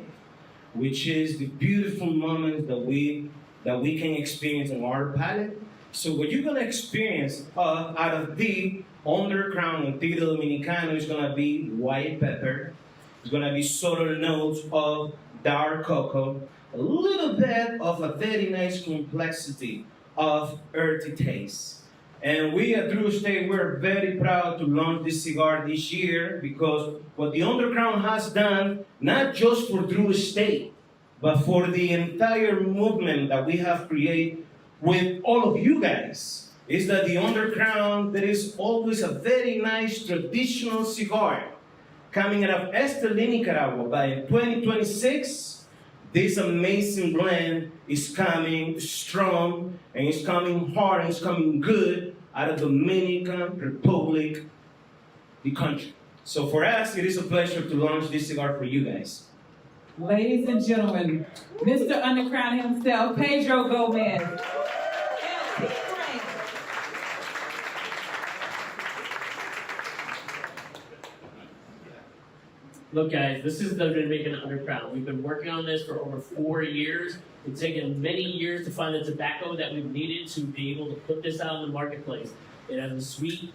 which is the beautiful moments that we can experience on our palate. So what you're gonna experience out of the Underground and Tigre Dominicano is gonna be white pepper. It's gonna be subtle notes of dark cocoa, a little bit of a very nice complexity of earthy taste. And we at Drew Estate, we're very proud to launch this cigar this year because what the Underground has done, not just for Drew Estate, but for the entire movement that we have created with all of you guys, is that the Underground, there is always a very nice traditional cigar coming out of Estelí, Nicaragua. By 2026, this amazing blend is coming strong, and it's coming hard, and it's coming good out of Dominican Republic, the country. So for us, it is a pleasure to launch this cigar for you guys. Ladies and gentlemen, Mr. Underground himself, Pedro Gomez. Look, guys, this is the Dominican Underground. We've been working on this for over 4 years. It's taken many years to find the tobacco that we've needed to be able to put this out in the marketplace. It has a sweet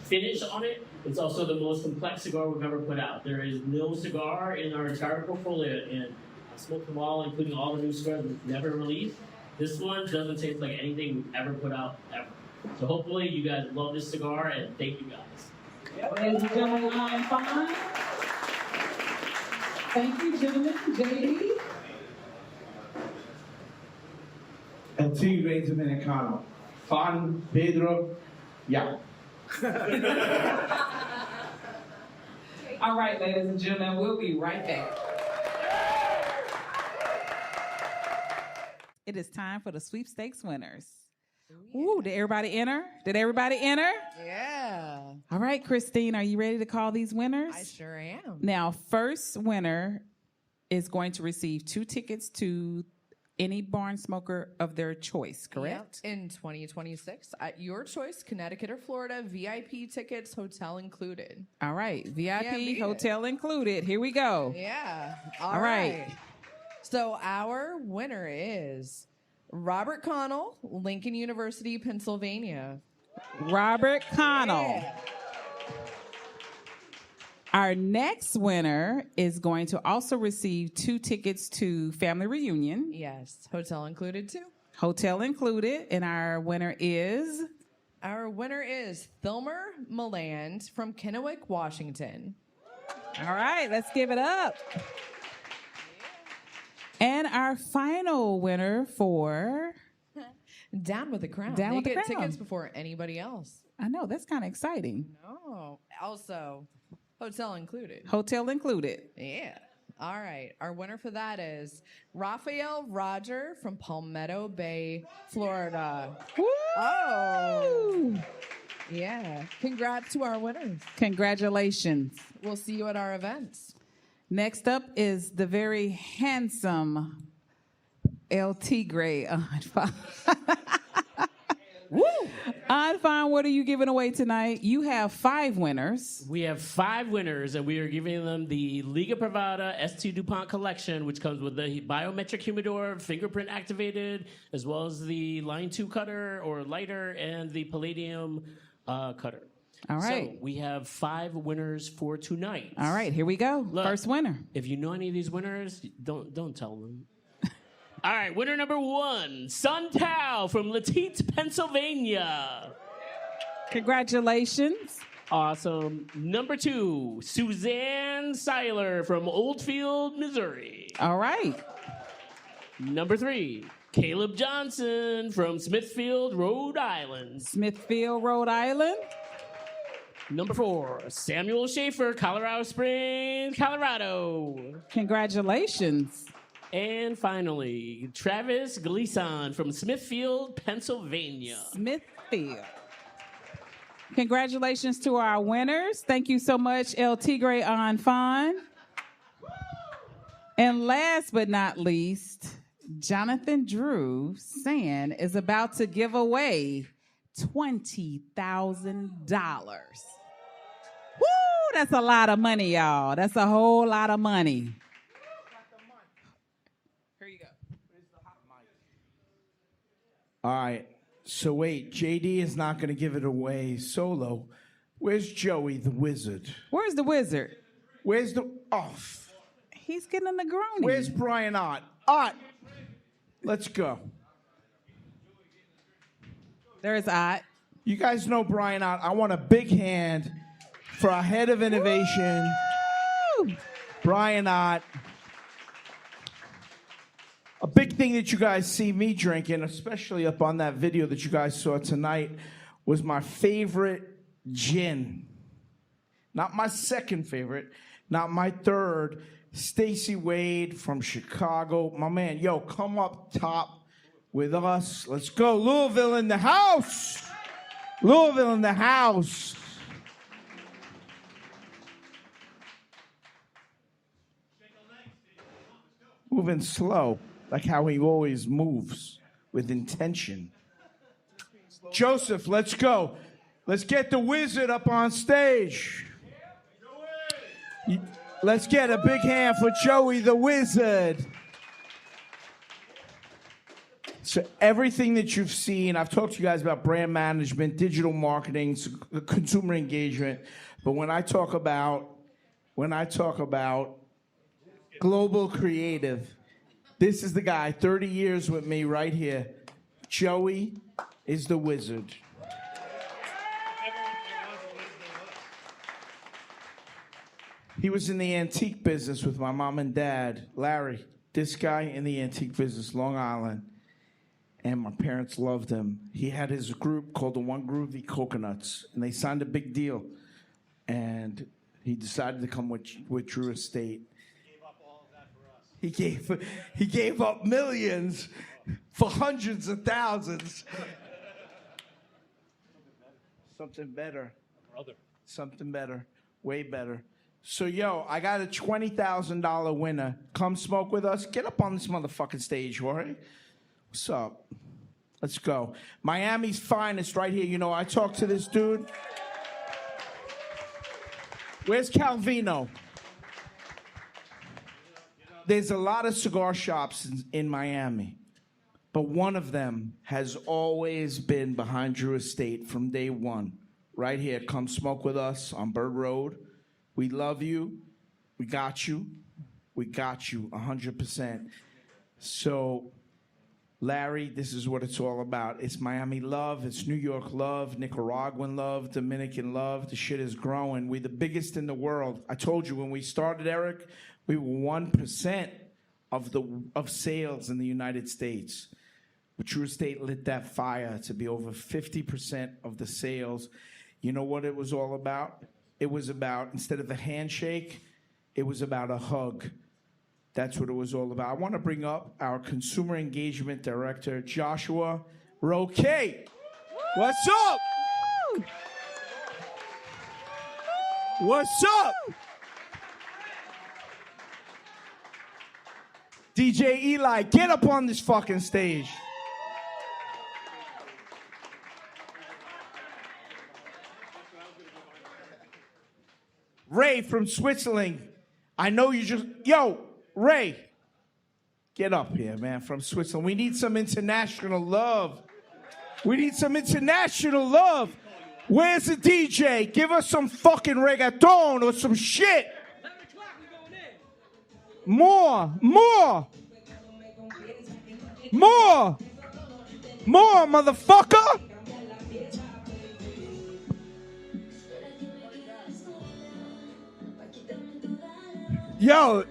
finish on it. It's also the most complex cigar we've ever put out. There is no cigar in our entire portfolio, and I smoked them all, including all the new cigars we've never released. This one doesn't taste like anything we've ever put out, ever. So hopefully you guys love this cigar, and thank you guys. Ladies and gentlemen, I'm fine. Thank you, gentlemen. JD. El Tigre Dominicano. Juan Pedro, yeah. All right, ladies and gentlemen, we'll be right back. It is time for the sweepstakes winners. Ooh, did everybody enter? Did everybody enter? Yeah. All right, Christine, are you ready to call these winners? I sure am. Now, first winner is going to receive 2 tickets to any barn smoker of their choice, correct? Yep. In 2026, at your choice, Connecticut or Florida, VIP tickets, hotel included. All right, VIP, Yeah, beat it. hotel included. Here we go. Yeah. All right. So our winner is Robert Connell, Lincoln University, Pennsylvania. Robert Connell. Yeah. Our next winner is going to also receive 2 tickets to family reunion. Yes, hotel included too. Hotel included. And our winner is? Our winner is Thilmer Milland from Kennewick, Washington. All right, let's give it up. And our final winner for? Down with the Crown. Down they with the get Crown. tickets before anybody else. I know, that's kind of exciting. No. Also, hotel included. Hotel included. Yeah. All right. Our winner for that is Raphael Roger from Palmetto Bay, Florida. Woo! Oh. Yeah. Congrats to our winners. Congratulations. We'll see you at our events. Next up is the very handsome El Tigre Anfan. Woo! Anfan, what are you giving away tonight? You have 5 winners. We have 5 winners, and we are giving them the Liga Privada St. DuPont collection, which comes with the biometric humidor, fingerprint activated, as well as the Line 2 cutter or lighter, and the Palladium cutter. All right. So we have 5 winners for tonight. All right, here we go. Look, First winner. If you know any of these winners, don't tell them. All right, winner number 1, Sun Tao from Latite, Pennsylvania. Congratulations. Awesome. Number 2, Suzanne Seiler from Oldfield, Missouri. All right. Number 3, Caleb Johnson from Smithfield, Rhode Island. Smithfield, Rhode Island. Number 4, Samuel Schaefer, Colorado Springs, Colorado. Congratulations. And finally, Travis Gleason from Smithfield, Pennsylvania. Smithfield. Congratulations to our winners. Thank you so much, El Tigre Anfan. And last but not least, Jonathan Drew Sand is about to give away $20,000. Woo! That's a lot of money, y'all. That's a whole lot of money. Here you go. All right. So wait, JD is not going to give it away solo. Where's Joey the Wizard? Where's the wizard? Where's the off? He's getting the Negroni. Where's Brian Ott? Ott, let's go. There's Ott. You guys know Brian Ott. I want a big hand for our head of innovation, Woo! Brian Ott. A big thing that you guys see me drinking, especially up on that video that you guys saw tonight, was my favorite gin. Not my second favorite, not my third. Stacy Wade from Chicago. My man, yo, come up top with us. Let's go. Louisville in the house. Louisville in the house. Moving slow, like how he always moves, with intention. Joseph, let's go. Let's get the wizard up on stage. Let's get a big hand for Joey the Wizard. So everything that you've seen, I've talked to you guys about brand management, digital marketing, consumer engagement, but when I talk about global creative, this is the guy, 30 years with me right here. Joey is the wizard. He was in the antique business with my mom and dad. Larry, this guy in the antique business, Long Island. And my parents loved him. He had his group called the One Groovy Coconuts, and they signed a big deal. And he decided to come with Drew Estate. He gave up millions for hundreds of thousands. Something better. Brother. Something better. Way better. So, yo, I got a $20,000 winner. Come smoke with us. Get up on this motherfucking stage, Jorge. What's up? Let's go. Miami's finest right here. You know, I talked to this dude. Where's Calvino? There's a lot of cigar shops in Miami, but one of them has always been behind Drew Estate from day one. Right here, come smoke with us on Bird Road. We love you. We got you. We got you 100%. So, Larry, this is what it's all about. It's Miami love. It's New York love, Nicaraguan love, Dominican love. The shit is growing. We're the biggest in the world. I told you when we started, Eric, we were 1% of sales in the United States. But Drew Estate lit that fire to be over 50% of the sales. You know what it was all about? It was about, instead of a handshake, it was about a hug. That's what it was all about. I want to bring up our consumer engagement director, Joshua Roque. What's up? What's up? DJ Eli, get up on this fucking stage. Ray from Switzerland. I know you just... Yo, Ray, get up here, man, from Switzerland. We need some international love. We need some international love. Where's the DJ? Give us some fucking reggaeton or some shit. More, motherfucker. Yo,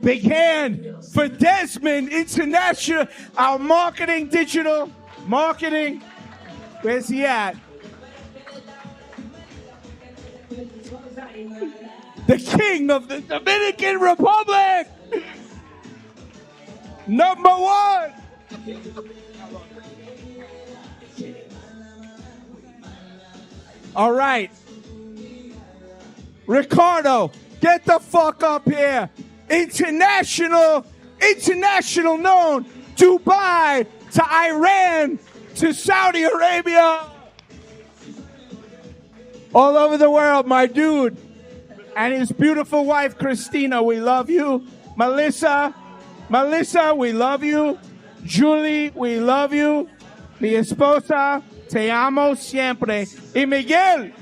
big hand for Desmond International, our digital marketing. Where's he at? The king of the Dominican Republic. Number one. All right. Ricardo, get the fuck up here. International known. Dubai to Iran to Saudi Arabia. All over the world, my dude. And his beautiful wife, Christina, we love you. Melissa, we love you. Julie, we love you. Mi esposa, te amo siempre. Y Miguel,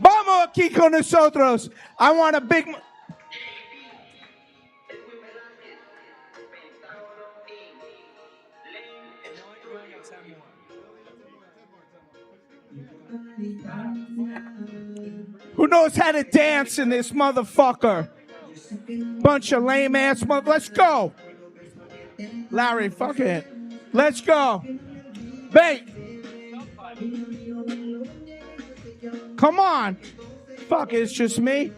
vamos aquí con nosotros. I want a big... Who knows how to dance in this motherfucker? Bunch of lame ass Let's go. Larry, fuck it. Let's go. Bait. Come on. Fuck it, it's just me.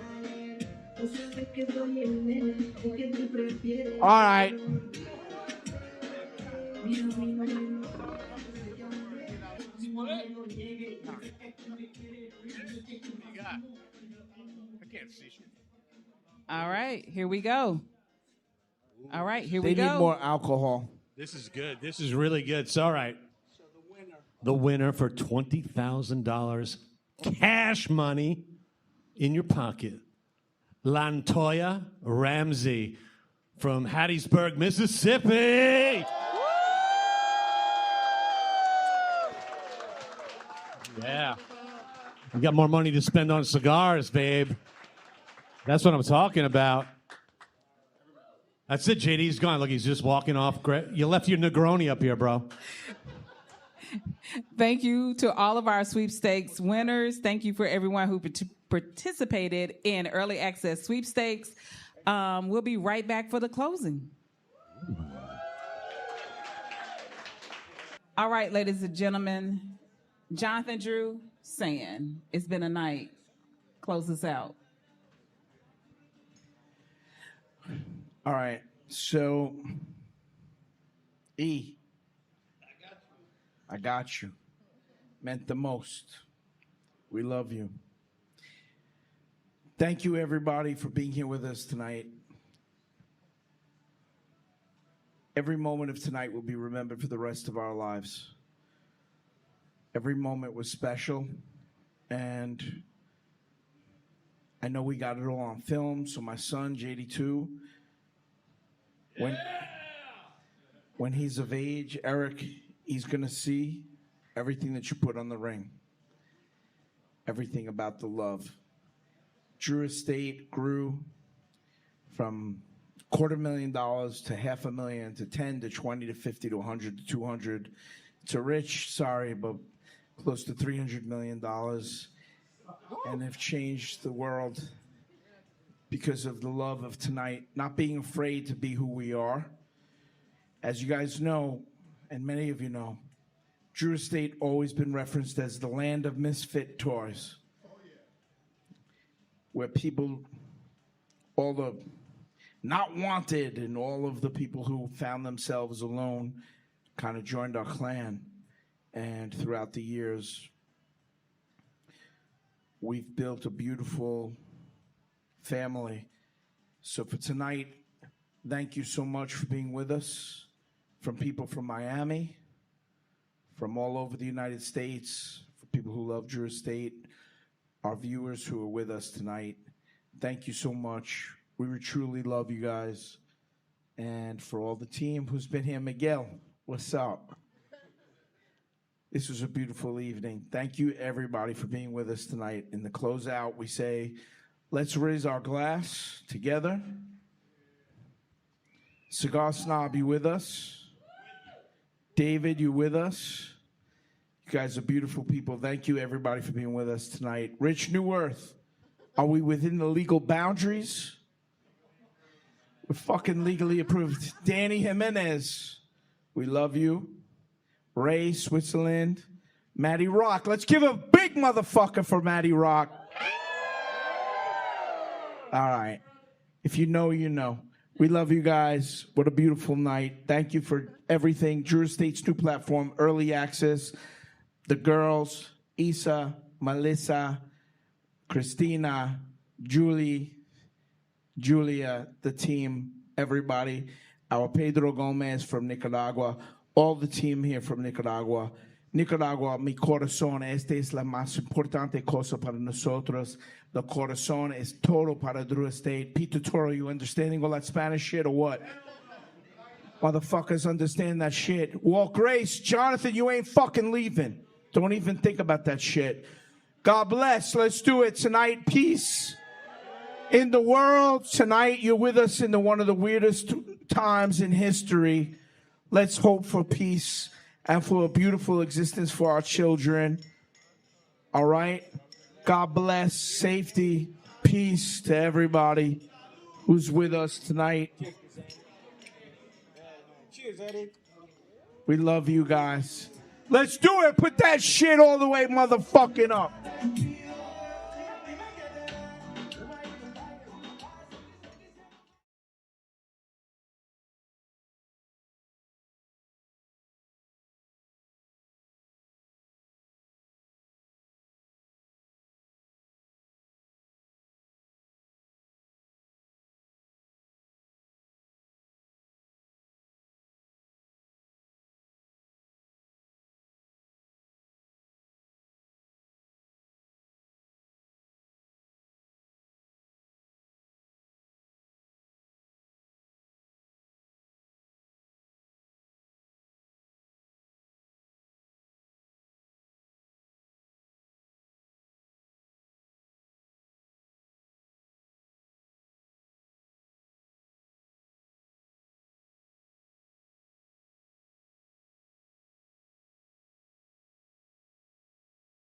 All right. All right, here we go. All right, here we go. They need more alcohol. This is good. This is really good. So, all right. The winner for $20,000 cash money in your pocket. Lantoya Ramsey from Hattiesburg, Mississippi. Yeah. You got more money to spend on cigars, babe. That's what I'm talking about. That's it, JD's gone. Look, he's just walking off. You left your Negroni up here, bro. Thank you to all of our sweepstakes winners. Thank you for everyone who participated in early access sweepstakes. We'll be right back for the closing. All right, ladies and gentlemen, Jonathan Drew saying, it's been a night. Close us out. All right, so E, I got you. Meant the most. We love you. Thank you, everybody, for being here with us tonight. Every moment of tonight will be remembered for the rest of our lives. Every moment was special, and I know we got it all on film, so my son, JD2, when he's of age, Eric, he's going to see everything that you put on the ring, everything about the love. Drew Estate grew from $250,000 to $500,000 to 10 to 20 to 50 to 100 to 200 to rich, sorry, but close to $300 million, and have changed the world because of the love of tonight, not being afraid to be who we are. As you guys know, and many of you know, Drew Estate always been referenced as the land of misfit toys, where people, all the not wanted and all of the people who found themselves alone kind of joined our clan. And throughout the years, we've built a beautiful family. So for tonight, thank you so much for being with us, from people from Miami, from all over the United States, for people who love Drew Estate, our viewers who are with us tonight. Thank you so much. We truly love you guys. And for all the team who's been here, Miguel, what's up? This was a beautiful evening. Thank you, everybody, for being with us tonight. In the closeout, we say, let's raise our glass together. Cigar Snob, you with us? David, you with us? You guys are beautiful people. Thank you, everybody, for being with us tonight. Rich New Earth, are we within the legal boundaries? We're fucking legally approved. Danny Jimenez, we love you. Ray, Switzerland. Maddie Rock. Let's give a big motherfucker for Maddie Rock. All right. If you know, you know. We love you guys. What a beautiful night. Thank you for everything. Drew Estate's new platform, Early Access. The girls, Isa, Melissa, Christina, Julie, Julia, the team, everybody. Our Pedro Gomez from Nicaragua. All the team here from Nicaragua. Nicaragua, mi corazón, esta es la más importante cosa para nosotros. The corazón es todo para Drew Estate. Peter Toro, you understanding all that Spanish shit or what? Motherfuckers understand that shit. Walt Grace, Jonathan, you ain't fucking leaving. Don't even think about that shit. God bless. Let's do it tonight. Peace in the world. Tonight, you're with us in one of the weirdest times in history. Let's hope for peace and for a beautiful existence for our children. All right? God bless, safety, peace to everybody who's with us tonight. Cheers, Eddie. We love you guys. Let's do it. Put that shit all the way motherfucking up.